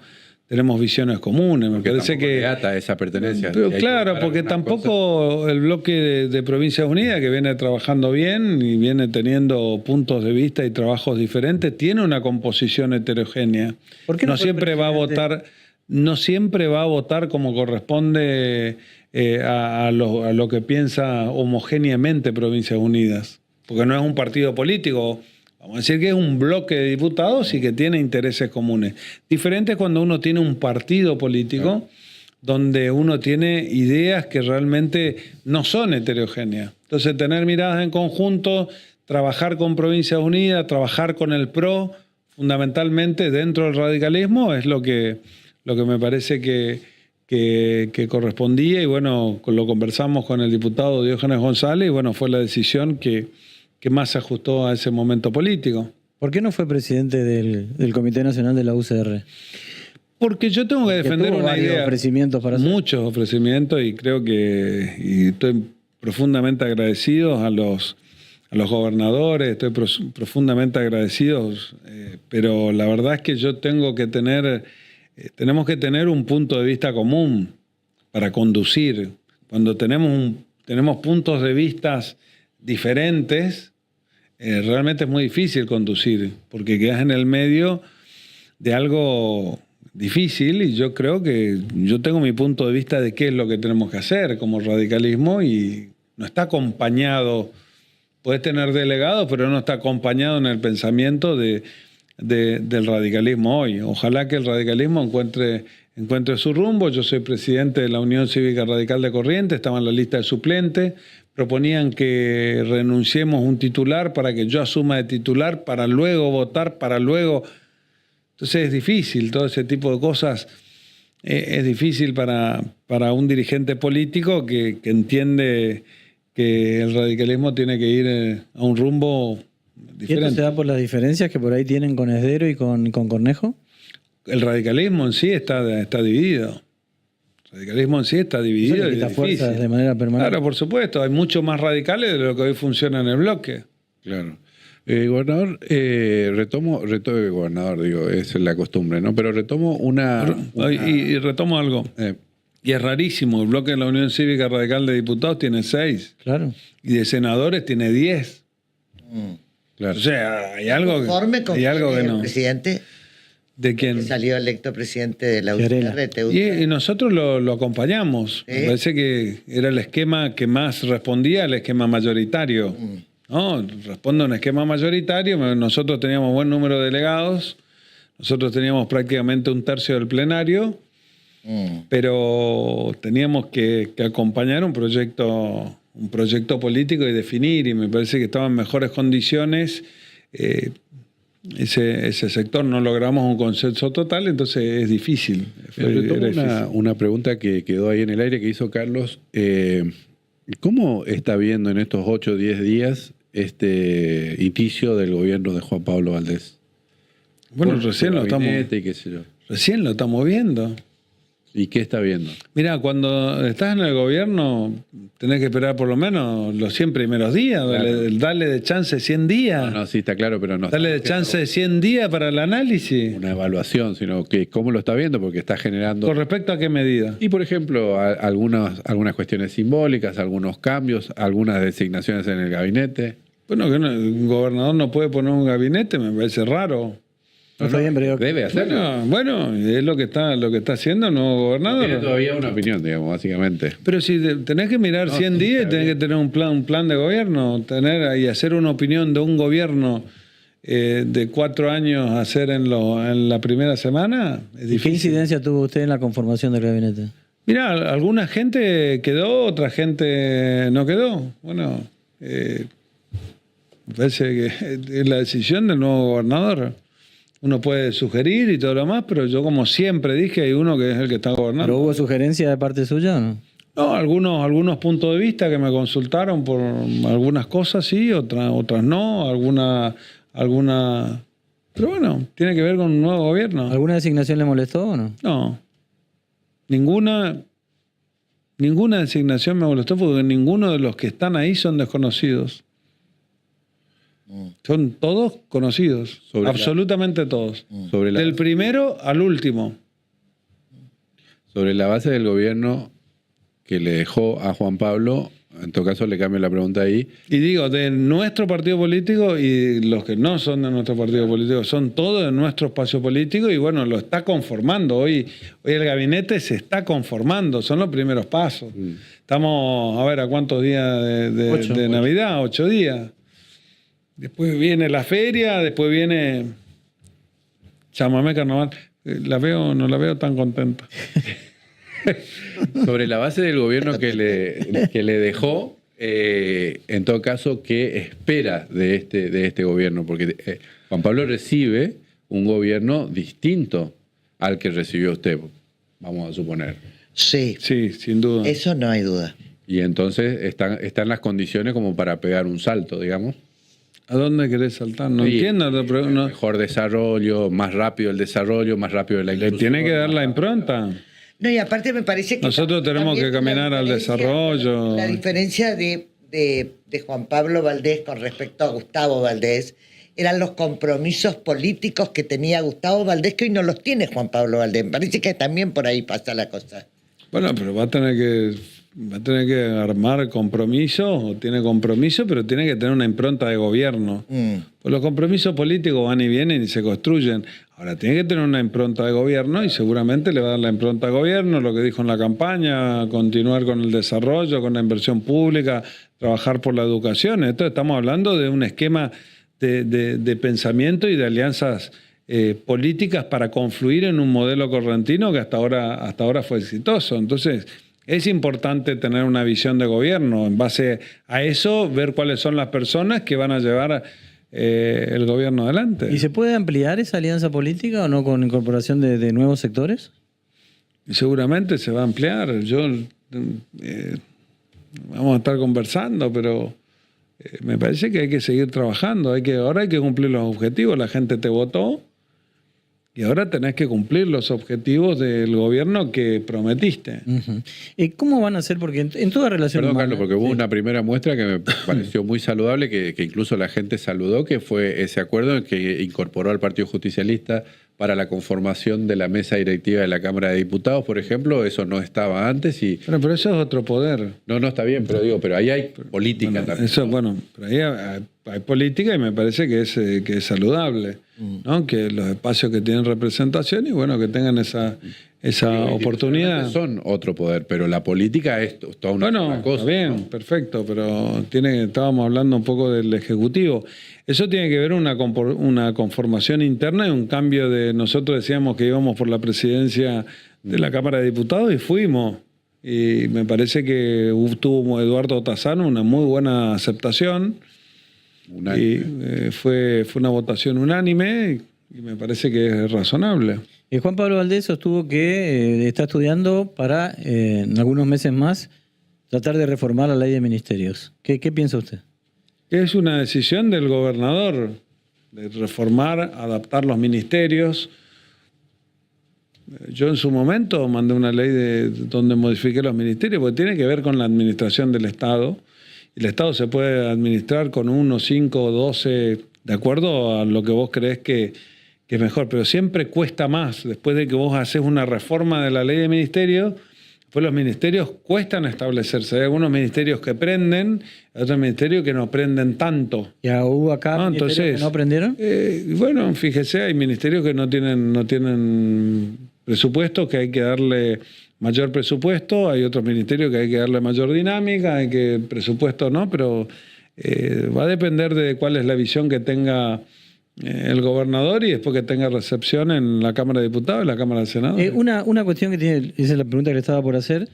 visiones comunes. Me parece que ata esa pertenencia. pero Y hay que claro, separar porque algunas tampoco el bloque de Provincias Unidas, que viene trabajando bien y viene teniendo puntos de vista y trabajos diferentes, tiene una composición heterogénea. ¿Por qué no fue siempre va a presidente? votar, no siempre va a votar como corresponde a lo que piensa homogéneamente Provincias Unidas, porque no es un partido político. Vamos a decir que es un bloque de diputados y que tiene intereses comunes. Diferente es cuando uno tiene un partido político donde uno tiene ideas que realmente no son heterogéneas. Entonces, tener miradas en conjunto, trabajar con Provincias Unidas, trabajar con el PRO, fundamentalmente dentro del radicalismo, es lo que me parece que correspondía. Y bueno, lo conversamos con el diputado Diógenes González y bueno, fue la decisión que más se ajustó a ese momento político. ¿Por qué no fue presidente del Comité Nacional de la UCR? Porque yo tengo que defender tuvo una varios idea. ofrecimientos para hacer. Muchos ofrecimientos y creo que y estoy profundamente agradecido a los gobernadores, estoy profundamente agradecido, pero la verdad es que yo tenemos que tener un punto de vista común para conducir. Cuando tenemos puntos de vista diferentes, realmente es muy difícil conducir, porque quedas en el medio de algo difícil y yo creo que yo tengo mi punto de vista de qué es lo que tenemos que hacer como radicalismo y no está acompañado, puedes tener delegados, pero no está acompañado en el pensamiento del radicalismo hoy. Ojalá que el radicalismo encuentre su rumbo. Yo soy presidente de la Unión Cívica Radical de Corrientes, estaba en la lista de suplentes, proponían que renunciemos un titular para que yo asuma de titular, para luego votar, para luego... Entonces es difícil, todo ese tipo de cosas es difícil para un dirigente político que entiende que el radicalismo tiene que ir a un rumbo ¿Y diferente. esto se da por las diferencias que por ahí tienen con Esdero y con Cornejo? El radicalismo en sí está dividido. El radicalismo en sí está dividido. Eso le y quita es fuerzas difícil. de manera permanente. Claro, por supuesto. Hay mucho más radicales de lo que hoy funciona en el bloque. Claro. Gobernador, gobernador, digo, es la costumbre, ¿no? Pero retomo Y retomo algo. Y es rarísimo. El bloque de la Unión Cívica Radical de Diputados tiene 6. Claro. Y de senadores tiene 10. claro. O sea, hay algo Conforme con que el no. presidente ¿De que quién? salió electo presidente de la Fiorella. UCR. Y nosotros lo acompañamos. Sí. Me parece que era el esquema que más respondía al esquema mayoritario. ¿No? Responde a un esquema mayoritario. Nosotros teníamos buen número de delegados. Nosotros teníamos prácticamente 1/3 del plenario. Pero teníamos que acompañar un proyecto político y definir. Y me parece que estaba en mejores condiciones. Ese sector no logramos un consenso total, entonces es difícil. Retomo una pregunta que quedó ahí en el aire que hizo Carlos. ¿Cómo está viendo en estos 8 o 10 días este inicio del gobierno de Juan Pablo Valdés? Bueno, Por su recién lo gabinete y qué sé yo. estamos viendo. ¿Y qué está viendo? Mira, cuando estás en el gobierno tenés que esperar por lo menos los 100 primeros días, Claro. darle de chance 100 días. No, sí, está claro, pero no. Darle de chance de 100 días para el análisis. Una evaluación, sino que cómo lo está viendo, porque está generando... ¿Con respecto a qué medida? Y, por ejemplo, algunas cuestiones simbólicas, algunos cambios, algunas designaciones en el gabinete. Bueno, que un gobernador no puede poner un gabinete, me parece raro. No está bien, pero Debe hacerlo. Bueno, es lo que está haciendo el nuevo gobernador. Tiene todavía una opinión, digamos, básicamente. Pero si tenés que mirar 100 días y tenés que tener un plan de gobierno, y hacer una opinión de un gobierno de 4 años hacer en la primera semana, es ¿qué difícil. incidencia tuvo usted en la conformación del gabinete? Mirá, alguna gente quedó, otra gente no quedó. Bueno, me parece que es la decisión del nuevo gobernador. Uno puede sugerir y todo lo demás, pero yo como siempre dije, hay uno que es el que está ¿Pero gobernando. hubo sugerencia de parte suya o no? No, algunos puntos de vista que me consultaron por algunas cosas sí, otras no, alguna. Pero bueno, tiene que ver con un nuevo gobierno. ¿Alguna designación le molestó o no? No. Ninguna designación me molestó porque ninguno de los que están ahí son desconocidos. Son todos conocidos. Absolutamente todos. Del primero al último. Sobre la base del gobierno que le dejó a Juan Pablo, en todo caso le cambio la pregunta ahí. Y digo, de nuestro partido político y los que no son de nuestro partido político, son todos de nuestro espacio político y bueno, lo está conformando. Hoy el gabinete se está conformando, son los primeros pasos. Estamos, a ver, ¿a cuántos días de Navidad? 8 días. Después viene la feria, después viene Chamamé Carnaval. No la veo tan contenta. Sobre la base del gobierno que le dejó, en todo caso, ¿qué espera de este gobierno? Porque Juan Pablo recibe un gobierno distinto al que recibió usted, vamos a suponer. Sí, Sí, sin duda. eso no hay duda. Y entonces están las condiciones como para pegar un salto, digamos. ¿A dónde querés saltar? No Sí, entiendo. No. Mejor desarrollo, más rápido el desarrollo, más rápido la Le inclusión. tiene que dar la impronta. No, y aparte me parece que Nosotros tenemos también que caminar la al diferencia- desarrollo. La diferencia de Juan Pablo Valdés con respecto a Gustavo Valdés eran los compromisos políticos que tenía Gustavo Valdés, que hoy no los tiene Juan Pablo Valdés. Me parece que también por ahí pasa la cosa. Bueno, pero va a tener que armar compromisos, o tiene compromiso, pero tiene que tener una impronta de gobierno. Pues los compromisos políticos van y vienen y se construyen. Ahora, tiene que tener una impronta de gobierno y seguramente le va a dar la impronta de gobierno, lo que dijo en la campaña, continuar con el desarrollo, con la inversión pública, trabajar por la educación. Esto estamos hablando de un esquema de pensamiento y de alianzas políticas para confluir en un modelo correntino que hasta ahora fue exitoso. Entonces, es importante tener una visión de gobierno. En base a eso, ver cuáles son las personas que van a llevar el gobierno adelante. ¿Y se puede ampliar esa alianza política o no con incorporación de nuevos sectores? Y seguramente se va a ampliar. Vamos a estar conversando, pero me parece que hay que seguir trabajando. Ahora hay que cumplir los objetivos. La gente te votó y ahora tenés que cumplir los objetivos del gobierno que prometiste. Ujú. ¿Cómo van a hacer? Porque en toda relación Perdón, humana... Carlos, porque hubo una primera muestra que me pareció muy saludable, que incluso la gente saludó, que fue ese acuerdo en el que incorporó al Partido Justicialista para la conformación de la mesa directiva de la Cámara de Diputados, por ejemplo. Eso no estaba antes y... Bueno, pero eso es otro poder. No, está bien, pero ahí hay política Bueno, también. eso, bueno, pero ahí hay política y me parece que es saludable, ¿no? Que los espacios que tienen representación y bueno, que tengan esa oportunidad. Son otro poder, pero la política es toda una Bueno, sola cosa. está bien, ¿no? perfecto, pero estábamos hablando un poco del Ejecutivo. Eso tiene que ver una conformación interna y un cambio de... Nosotros decíamos que íbamos por la presidencia de la Cámara de Diputados y fuimos. Y me parece que tuvo Eduardo Tazano una muy buena aceptación. Y fue una votación unánime y me parece que es razonable. Juan Pablo Valdés sostuvo que está estudiando para, en algunos meses más, tratar de reformar la ley de ministerios. ¿Qué piensa usted? Es una decisión del gobernador de reformar, adaptar los ministerios. Yo en su momento mandé una ley donde modifiqué los ministerios, porque tiene que ver con la administración del Estado. Y el Estado se puede administrar con 1, 5, 12, de acuerdo a lo que vos creés que es mejor. Pero siempre cuesta más. Después de que vos haces una reforma de la ley de ministerios, pues los ministerios cuestan establecerse. Hay algunos ministerios que prenden, hay otros ministerios que no prenden tanto. ¿Ya hubo acá ministerios que no aprendieron? Bueno, fíjese, hay ministerios que no tienen presupuesto, que hay que darle mayor presupuesto, hay otros ministerios que hay que darle mayor dinámica, hay que presupuesto no, pero va a depender de cuál es la visión que tenga el gobernador y después que tenga recepción en la Cámara de Diputados y la Cámara de Senado. Una cuestión que tiene, esa es la pregunta que le estaba por hacer.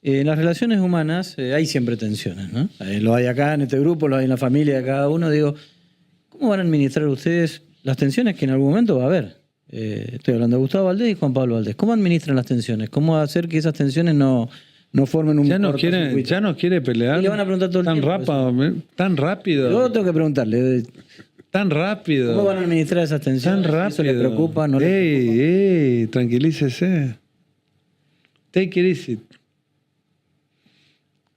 En las relaciones humanas hay siempre tensiones, ¿no? Lo hay acá en este grupo, lo hay en la familia de cada uno. Digo, ¿cómo van a administrar ustedes las tensiones que en algún momento va a haber? Estoy hablando de Gustavo Valdés y Juan Pablo Valdés. ¿Cómo administran las tensiones? ¿Cómo hacer que esas tensiones no no formen un Ya no cortocircuito. quiere pelear. Y le van a preguntar todo el tan tiempo rápido, tan rápido. Yo tengo que preguntarle, Tan rápido. ¿cómo van a administrar esas Tan tensiones? rápido. ¿Eso le preocupa? ¿No le preocupa? Ey, tranquilícese. Take it easy.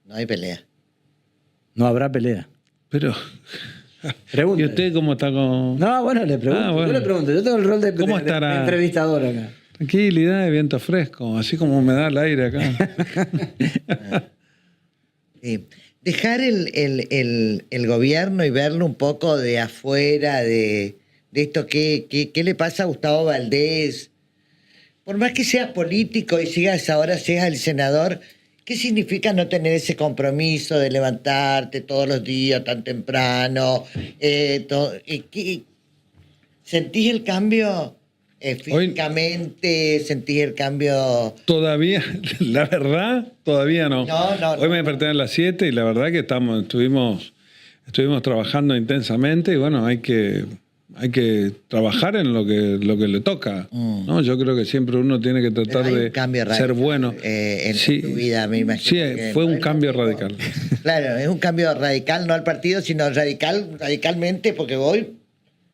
No hay pelea. No habrá pelea. Pero, Pregunta. ¿y usted cómo está con...? No, bueno, le pregunto. Ah, bueno. Yo le pregunto. Yo tengo el rol de, ¿Cómo de estará? entrevistador acá. Tranquilidad de viento fresco, así como me da el aire acá. Sí. Dejar el gobierno y verlo un poco de afuera, de esto, ¿qué le pasa a Gustavo Valdés? Por más que seas político y seas el senador, ¿qué significa no tener ese compromiso de levantarte todos los días tan temprano? ¿Sentís el cambio físicamente? ¿Sentís el cambio? Todavía, la verdad, todavía no. Hoy me desperté a las 7 y la verdad que estuvimos trabajando intensamente y bueno, hay que trabajar en lo que le toca. ¿no? Yo creo que siempre uno tiene que tratar Hay un de cambio ser radical, bueno. en Sí, tu vida, me imagino. Sí, que fue no un es cambio lo mismo. radical. Claro, es un cambio radical, no al partido, sino radicalmente, porque hoy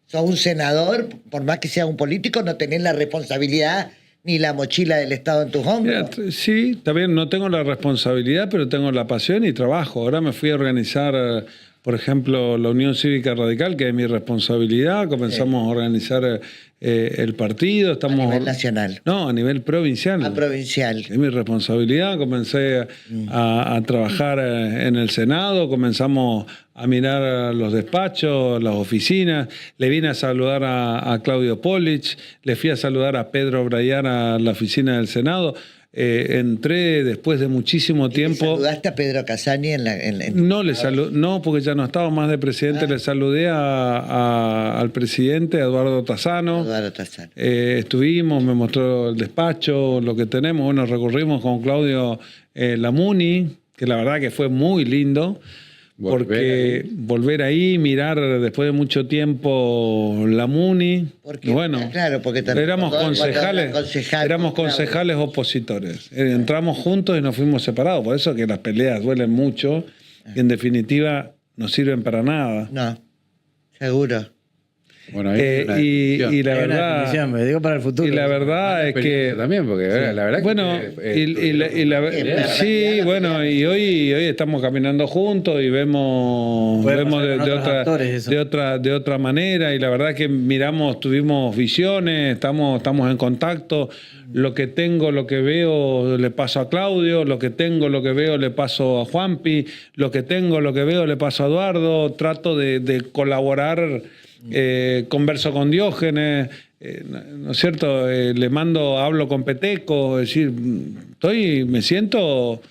sos un senador, por más que seas un político, no tenés la responsabilidad ni la mochila del Estado en tus hombros. Mira, sí, también no tengo la responsabilidad, pero tengo la pasión y trabajo. Ahora me fui a organizar, por ejemplo, la Unión Cívica Radical, que es mi responsabilidad. Comenzamos a organizar el partido. Estamos, A nivel nacional. No, a nivel provincial. A provincial. Es mi responsabilidad. Comencé a trabajar en el Senado, comenzamos a mirar los despachos, las oficinas. Le vine a saludar a Claudio Polich, le fui a saludar a Pedro Brayar a la oficina del Senado. Entré después de muchísimo tiempo. ¿Saludaste a Pedro Casani No, porque ya no estaba más de presidente. Le saludé al presidente, a Eduardo Tassano. Estuvimos, me mostró el despacho, lo que tenemos. Bueno, recorrimos con Claudio la Muni, que la verdad que fue muy lindo. Porque volver ahí, mirar después de mucho tiempo la Muni. Porque, bueno, claro, porque éramos concejales opositores. Entramos juntos y nos fuimos separados. Por eso que las peleas duelen mucho y en definitiva no sirven para nada. No, seguro. Bueno, y la Hay una verdad, definición, me digo para el futuro. y la verdad es que también, porque la verdad bueno, que sí, bueno, y hoy estamos caminando juntos y vemos Puede pasar de con otros actores eso. de otra manera, y la verdad que tuvimos visiones, estamos en contacto. Lo que tengo, lo que veo, le paso a Claudio, lo que tengo, lo que veo, le paso a Juanpi, lo que tengo, lo que veo, le paso a Eduardo. Trato de colaborar. Converso con Diógenes, ¿no es cierto? Hablo con Peteco, es decir, me siento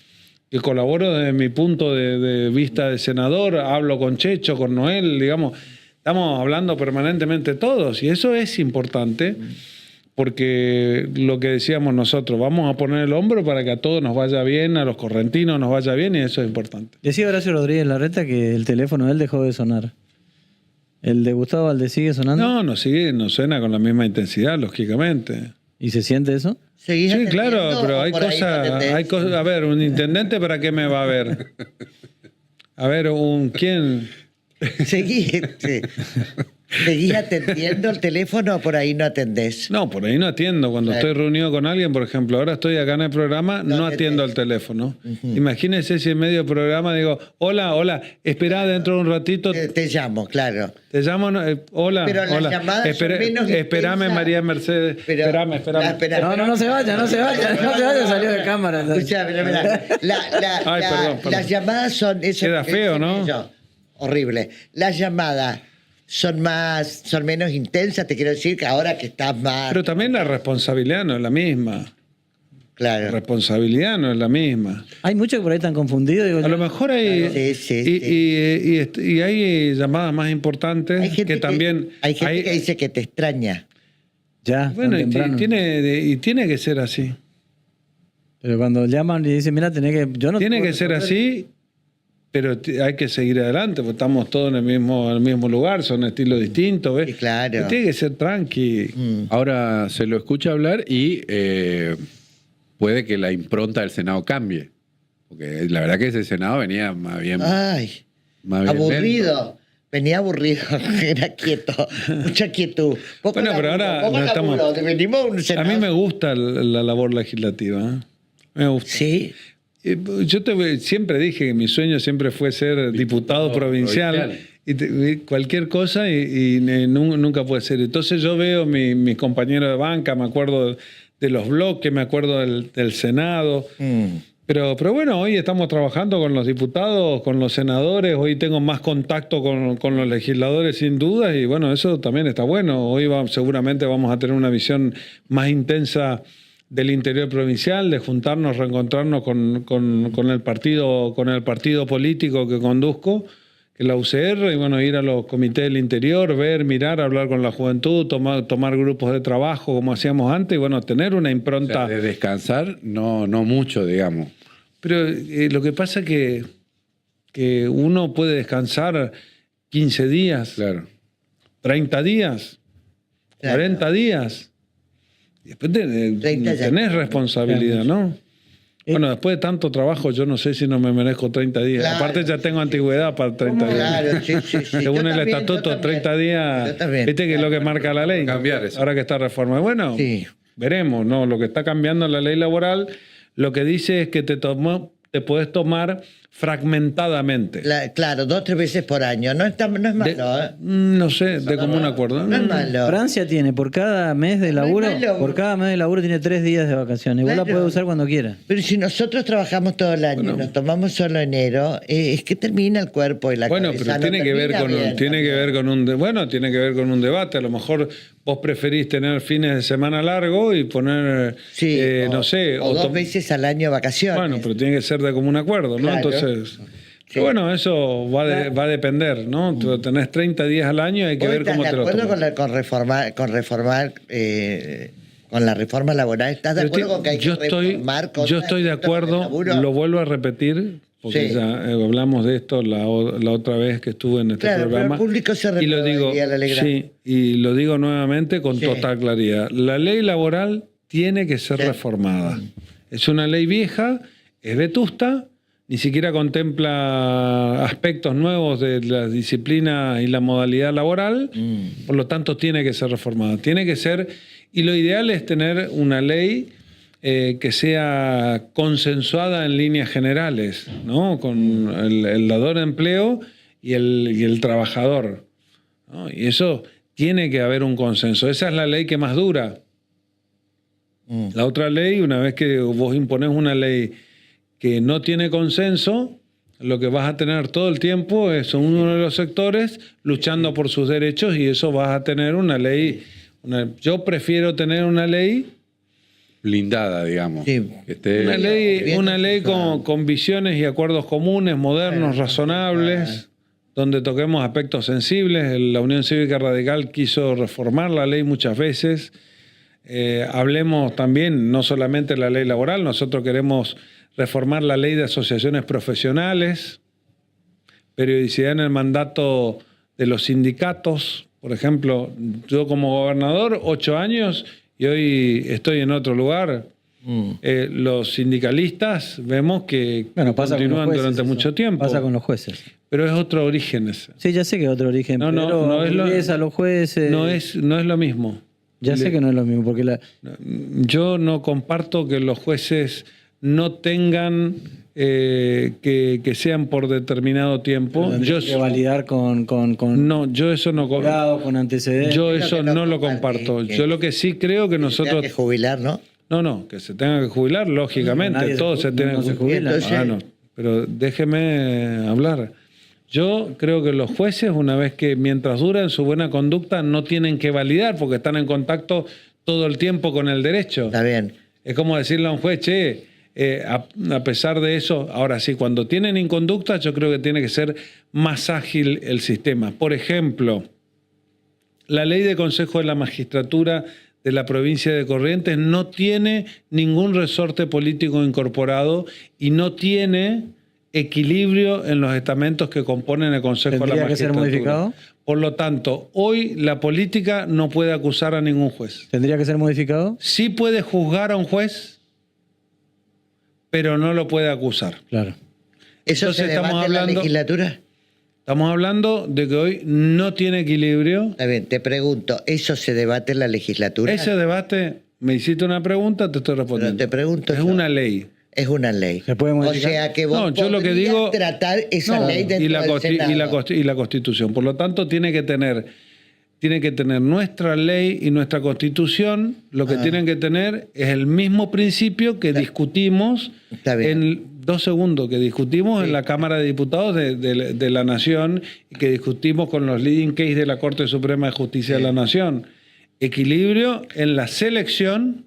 que colaboro desde mi punto de vista de senador, hablo con Checho, con Noel, digamos, estamos hablando permanentemente todos, y eso es importante, porque lo que decíamos nosotros, vamos a poner el hombro para que a todos nos vaya bien, a los correntinos nos vaya bien, y eso es importante. Decía Horacio Rodríguez Larreta que el teléfono de él dejó de sonar. ¿El de Gustavo Valdés sigue sonando? No suena con la misma intensidad, lógicamente. ¿Y se siente eso? ¿Seguís Sí, atendiendo claro, pero o hay por ahí no atendés? cosas. A ver, un intendente, ¿para qué me va a ver? A ver, ¿quién? ¿Seguís atendiendo el teléfono o por ahí no atendés? No, por ahí no atiendo. Cuando estoy reunido con alguien, por ejemplo, ahora estoy acá en el programa, no atiendo el teléfono. Imagínense si en medio del programa digo, hola, esperá dentro de un ratito. Te llamo, claro. Te llamo, hola, Pero las hola. llamadas son menos Espérame, intensas. María Mercedes. Pero- Espérame. Espera. No se vaya, salió de cámara. Escuchá, mirá. Ay, perdón. Las llamadas son... Eso Queda que feo, decía ¿no? yo. Horrible. Las llamadas son menos intensas, te quiero decir que ahora que estás más... Pero también la responsabilidad no es la misma. La Claro. responsabilidad no es la misma. Hay muchos que por ahí están confundidos. Digo, A lo mejor hay... Sí. Y hay llamadas más importantes Hay gente que también... hay gente que dice que te extraña. ya, Bueno, tan y temprano. tiene que ser así. Pero cuando llaman y dicen, mira, tenés que... Yo no Tiene puedo que ser responder. así, pero hay que seguir adelante, porque estamos todos en el mismo lugar, son estilos distintos, ¿ves? Sí, claro. Tiene que ser tranqui. ahora se lo escucha hablar y puede que la impronta del Senado cambie. Porque la verdad que ese Senado venía más bien... Ay, más bien aburrido. lento. Venía aburrido, era quieto, mucha quietud. Poco Bueno, pero laburo, ahora poco no estamos- laburo, venimos a un A Senado. mí me gusta la labor legislativa. ¿eh? Me gusta. Sí, Siempre dije que mi sueño siempre fue ser diputado provincial. Y cualquier cosa y nunca puede ser. Entonces yo veo mis compañeros de banca, me acuerdo de los bloques, me acuerdo del Senado. Pero bueno, hoy estamos trabajando con los diputados, con los senadores, hoy tengo más contacto con los legisladores sin duda y bueno, eso también está bueno. Hoy seguramente vamos a tener una visión más intensa del interior provincial, de juntarnos, reencontrarnos con el partido político que conduzco, que es la UCR, y bueno, ir a los comités del interior, ver, mirar, hablar con la juventud, tomar grupos de trabajo como hacíamos antes, y bueno, tener una O impronta. sea, de descansar, no mucho, digamos. Pero lo que pasa es que uno puede descansar 15 días, Claro. 30 días, Claro. 40 días. Y después 30 ya. tenés responsabilidad, ¿no? Bueno, después de tanto trabajo, yo no sé si no me merezco 30 días. Claro. Aparte ya tengo antigüedad para 30 días. claro, sí, sí, sí. Según Yo el también, estatuto, yo también. 30 días, Yo también. viste que es lo que marca la ley. Cambiar eso. Ahora que está reforma. Bueno, Sí. veremos, ¿no? Lo que está cambiando la ley laboral, lo que dice es que te podés tomar fragmentadamente. Claro, 2 o 3 veces por año. No es malo, ¿eh? No sé, de común acuerdo. No es malo. Francia tiene por cada mes de No es laburo, malo. por cada mes de laburo tiene 3 días de vacaciones. Vos la Claro. podés usar cuando quieras. Pero si nosotros trabajamos todo el año y nos tomamos solo enero, es que termina el cuerpo y la Bueno, cabeza. pero no tiene que ver termina con bien tiene que también. ver con tiene que ver con un debate. A lo mejor vos preferís tener fines de semana largo y poner Sí, no sé, o 2 tom- veces al año vacaciones. Bueno, pero tiene que ser de común acuerdo, ¿no? Claro. Entonces, Sí. pero bueno, eso va a depender, ¿no? Tú tenés 30 días al año, hay que ¿Vos ver estás cómo de te lo acuerdo tomas. con la reforma laboral? ¿Estás de Pero acuerdo con que hay que reformar cosas? yo estoy de acuerdo, laburo? lo vuelvo a repetir, porque Sí. ya hablamos de esto la otra vez que estuve en este Claro, pero programa. el público se y lo renueva, digo, diría la Alegra. sí, y lo digo nuevamente con Sí. total claridad. La ley laboral tiene que ser Sí. reformada. Es una ley vieja, es vetusta, ni siquiera contempla aspectos nuevos de la disciplina y la modalidad laboral, por lo tanto tiene que ser reformada. Tiene que ser, y lo ideal es tener una ley que sea consensuada en líneas generales, ¿no? Con el dador de empleo y el trabajador, ¿no? Y eso tiene que haber un consenso. Esa es la ley que más dura. La otra ley, una vez que vos imponés una ley que no tiene consenso, lo que vas a tener todo el tiempo es uno de los sectores luchando por sus derechos y eso vas a tener una ley. Yo prefiero tener una ley. Blindada, digamos. Sí. Que esté- Una ley con visiones y acuerdos comunes, modernos, razonables, donde toquemos aspectos sensibles. La Unión Cívica Radical quiso reformar la ley muchas veces. Hablemos también, no solamente la ley laboral, nosotros queremos reformar la ley de asociaciones profesionales, periodicidad en el mandato de los sindicatos. Por ejemplo, yo como gobernador, 8 años y hoy estoy en otro lugar. Los sindicalistas vemos que Bueno, pasa con los continúan jueces, durante eso. mucho tiempo. Pasa con los jueces. Pero es otro origen ese. Sí, ya sé que es otro origen. No, no, pero no es lo- a los jueces. No es lo mismo. Ya sé que no es lo mismo, porque Yo no comparto que los jueces no tengan que sean por determinado tiempo. tendría que validar con No, yo eso no jurado, con antecedentes. yo Creo eso que no no lo compartí, comparto. que- Yo lo que sí creo que Tenga nosotros que jubilar, ¿no? no, que se tenga que jubilar, lógicamente, Nadie todos se tienen no que se jubila. Entonces- no, pero déjeme hablar. Yo creo que los jueces, una vez que mientras duran su buena conducta, no tienen que validar porque están en contacto todo el tiempo con el derecho. Está bien. Es como decirle a un juez, che, a pesar de eso, ahora sí, cuando tienen inconducta, yo creo que tiene que ser más ágil el sistema. Por ejemplo, la ley de Consejo de la Magistratura de la provincia de Corrientes no tiene ningún resorte político incorporado y no tiene equilibrio en los estamentos que componen el Consejo de la ¿Tendría que ser Magistratura. modificado? Por lo tanto, hoy la política no puede acusar a ningún juez. ¿Tendría que ser modificado? Sí puede juzgar a un juez, pero no lo puede acusar. Claro. ¿Eso Entonces se estamos debate en la hablando- legislatura? Estamos hablando de que hoy no tiene equilibrio. Está bien, te pregunto, ¿eso se debate en la legislatura? Ese debate, me hiciste una pregunta, te estoy respondiendo. Pero te pregunto es yo. una ley. Es una ley. ¿Se puede O modificar? sea que vos No, yo lo que podrías digo- tratar esa No, ley dentro y la del Senado. y la Constitución. Por lo tanto, tiene que tener nuestra ley y nuestra Constitución. Lo que tienen que tener es el mismo principio que discutimos Está bien. en 2 segundos, que discutimos Sí. en la Cámara de Diputados de la Nación y que discutimos con los leading case de la Corte Suprema de Justicia de la Nación. Equilibrio en la selección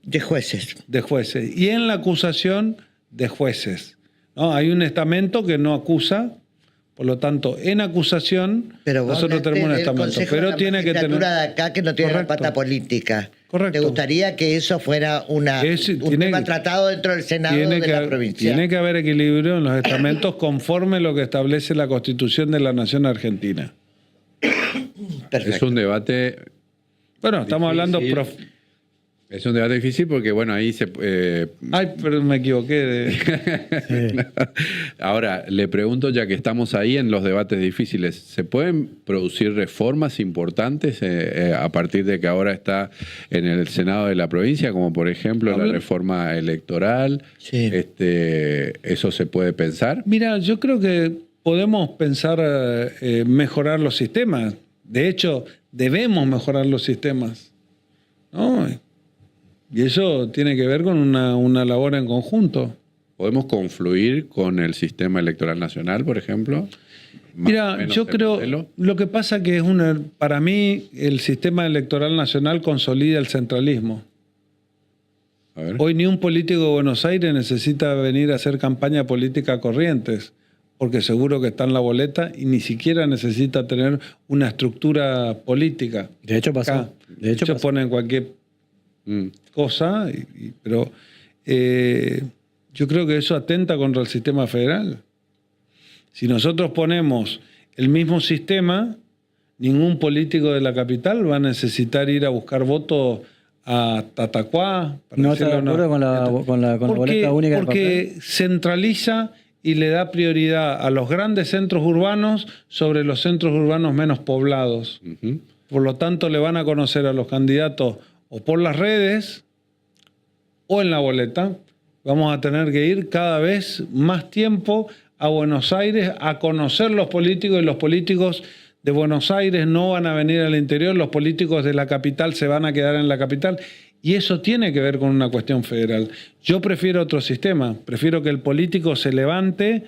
De jueces. de jueces y en la acusación de jueces. ¿No? Hay un estamento que no acusa, por lo tanto, en acusación Pero vos nosotros hablaste tenemos un del estamento, Consejo de pero la tiene que tener... magistratura de acá que no tiene la Correcto. pata política. Correcto. ¿Te gustaría que eso fuera un tiene tema que- tratado dentro del Senado de la provincia? Tiene que haber equilibrio en los estamentos conforme lo que establece la Constitución de la Nación Argentina. Perfecto. Es un debate Bueno, estamos hablando... Difícil. Es un debate difícil porque, bueno, ahí se... Ay, pero me equivoqué. Ahora, le pregunto, ya que estamos ahí en los debates difíciles, ¿se pueden producir reformas importantes a partir de que ahora está en el Senado de la provincia, como por ejemplo la reforma electoral? Sí. ¿Eso se puede pensar? Mira, yo creo que podemos pensar mejorar los sistemas. De hecho, debemos mejorar los sistemas, ¿no? Y eso tiene que ver con una labor en conjunto. ¿Podemos confluir con el sistema electoral nacional, por ejemplo? Más o Mira, menos yo de creo, modelo. lo que pasa que para mí el sistema electoral nacional consolida el centralismo. A ver. Hoy ni un político de Buenos Aires necesita venir a hacer campaña política a Corrientes, porque seguro que está en la boleta y ni siquiera necesita tener una estructura política. De hecho pasó. Acá. De hecho pasó. ponen cualquier cosa, pero yo creo que eso atenta contra el sistema federal. Si nosotros ponemos el mismo sistema, ningún político de la capital va a necesitar ir a buscar votos a Tatacuá. para No hacerle está de acuerdo con la boleta única de Porque centraliza y le da prioridad a los grandes centros urbanos sobre los centros urbanos menos poblados. Ujú. Por lo tanto, le van a conocer a los candidatos o por las redes o en la boleta. Vamos a tener que ir cada vez más tiempo a Buenos Aires a conocer los políticos, y los políticos de Buenos Aires no van a venir al interior, los políticos de la capital se van a quedar en la capital. Y eso tiene que ver con una cuestión federal. Yo prefiero otro sistema, prefiero que el político se levante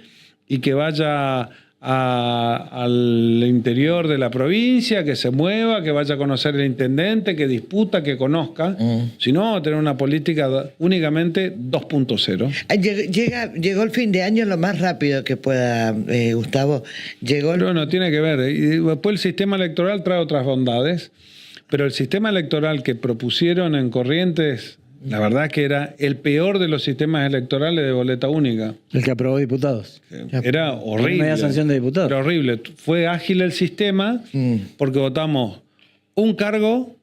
y que vaya al interior de la provincia, que se mueva, que vaya a conocer el intendente, que disputa, que conozca. Si no, vamos a tener una política únicamente 2.0. Llegó el fin de año lo más rápido que pueda, Gustavo. Llegó el... Pero bueno, tiene que ver. Y después el sistema electoral trae otras bondades, pero el sistema electoral que propusieron en Corrientes, la verdad que era el peor de los sistemas electorales de boleta única. El que aprobó diputados. Era horrible. Media sanción de diputados. Era horrible. Fue ágil el sistema porque votamos un cargo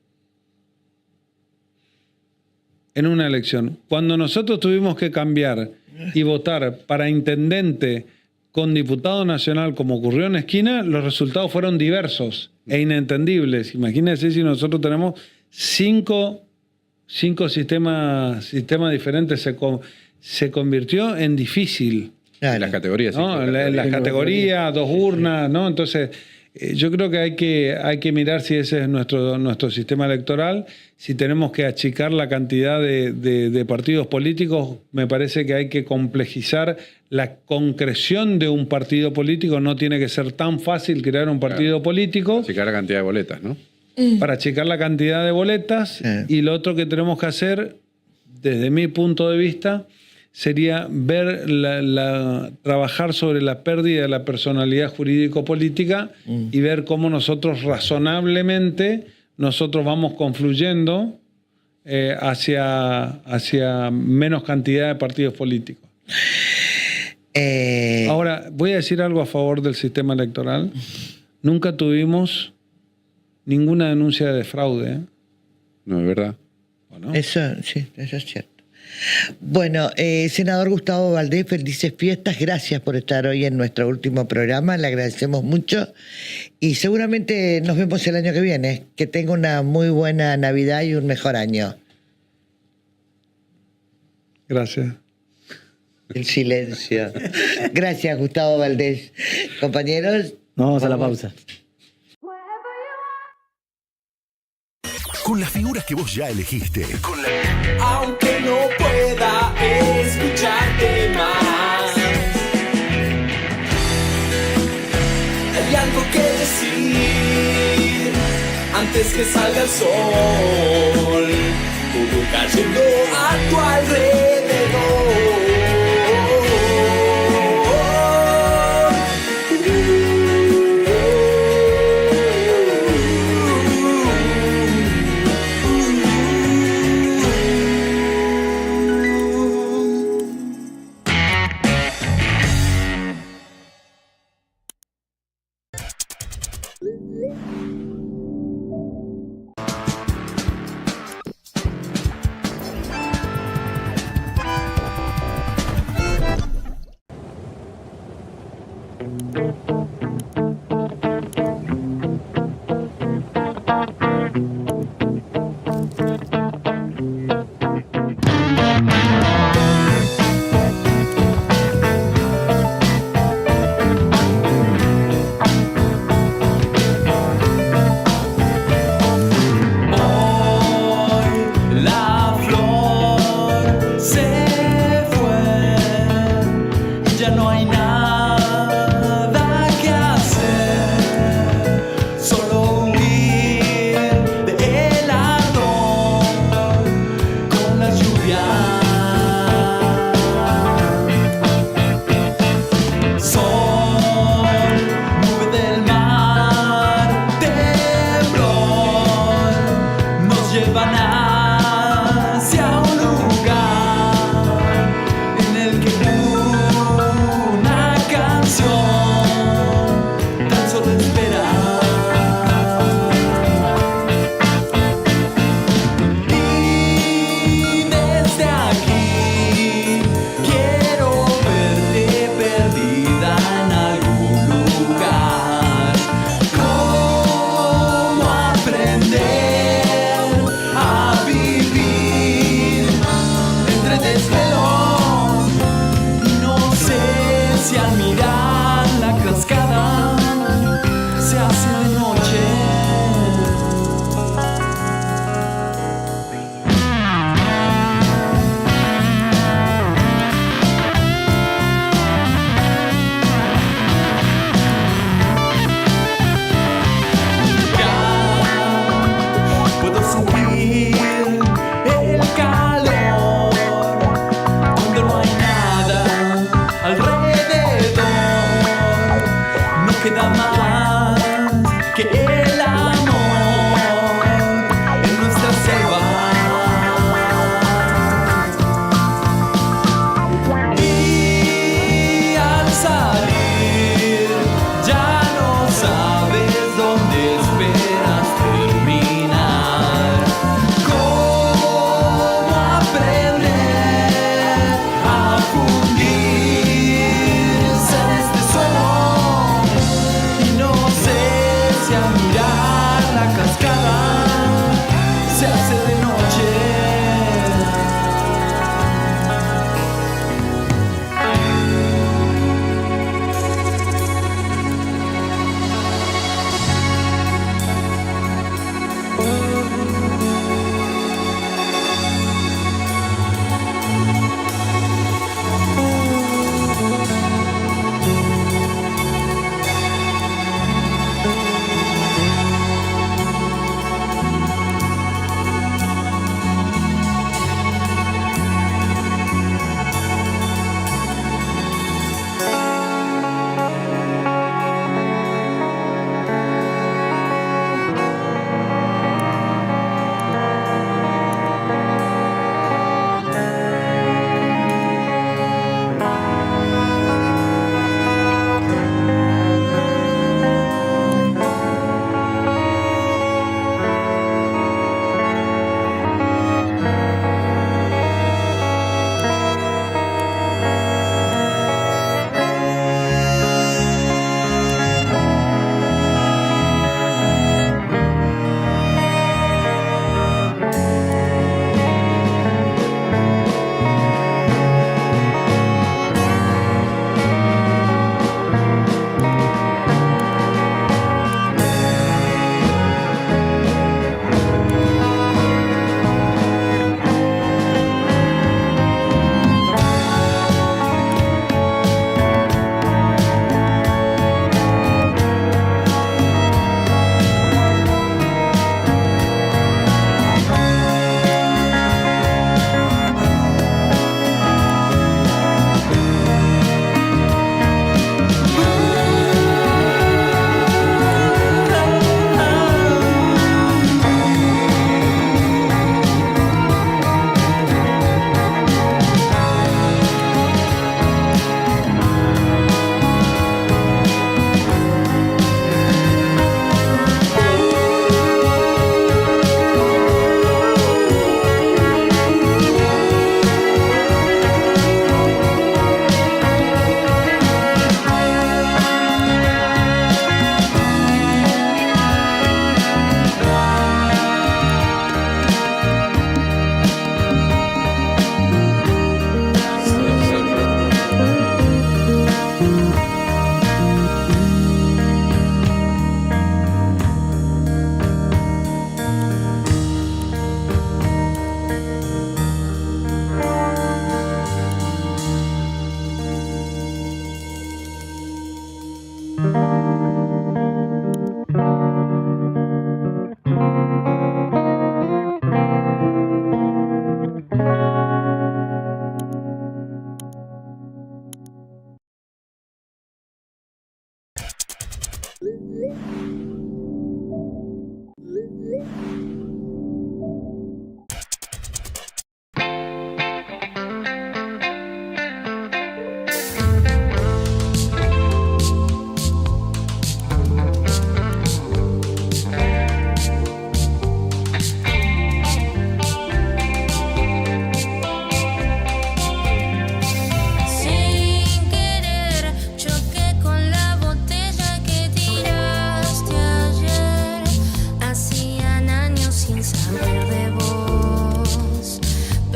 en una elección. Cuando nosotros tuvimos que cambiar y votar para intendente con diputado nacional, como ocurrió en Esquina, los resultados fueron diversos e inentendibles. Imagínense si nosotros tenemos cinco sistemas diferentes, se convirtió en difícil. Claro. En las categorías. sí, ¿No? En las categorías, 2 urnas, ¿no? Entonces, yo creo que hay que mirar si ese es nuestro sistema electoral. Si tenemos que achicar la cantidad de partidos políticos, me parece que hay que complejizar la concreción de un partido político. No tiene que ser tan fácil crear un partido político Checar la cantidad de boletas, ¿no? para achicar la cantidad de boletas. Y lo otro que tenemos que hacer, desde mi punto de vista, sería ver trabajar sobre la pérdida de la personalidad jurídico-política y ver cómo nosotros razonablemente vamos confluyendo hacia menos cantidad de partidos políticos. Ahora, voy a decir algo a favor del sistema electoral. Nunca tuvimos ninguna denuncia de fraude. No, es verdad. ¿O no? Eso, sí, eso es cierto. Bueno, senador Gustavo Valdés, felices fiestas. Gracias por estar hoy en nuestro último programa. Le agradecemos mucho. Y seguramente nos vemos el año que viene. Que tenga una muy buena Navidad y un mejor año. Gracias. El silencio. Gracias, Gustavo Valdés. Compañeros. Vamos a la pausa. Con las figuras que vos ya elegiste. Aunque no pueda escucharte más, hay algo que decir antes que salga el sol, todo cayendo a tu alrededor.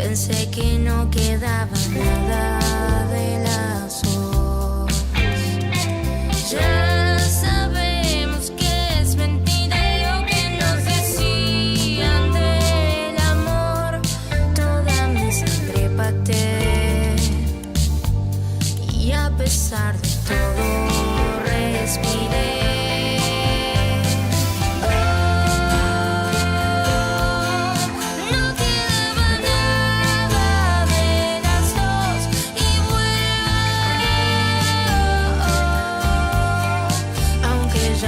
Pensé que no quedaba nada de la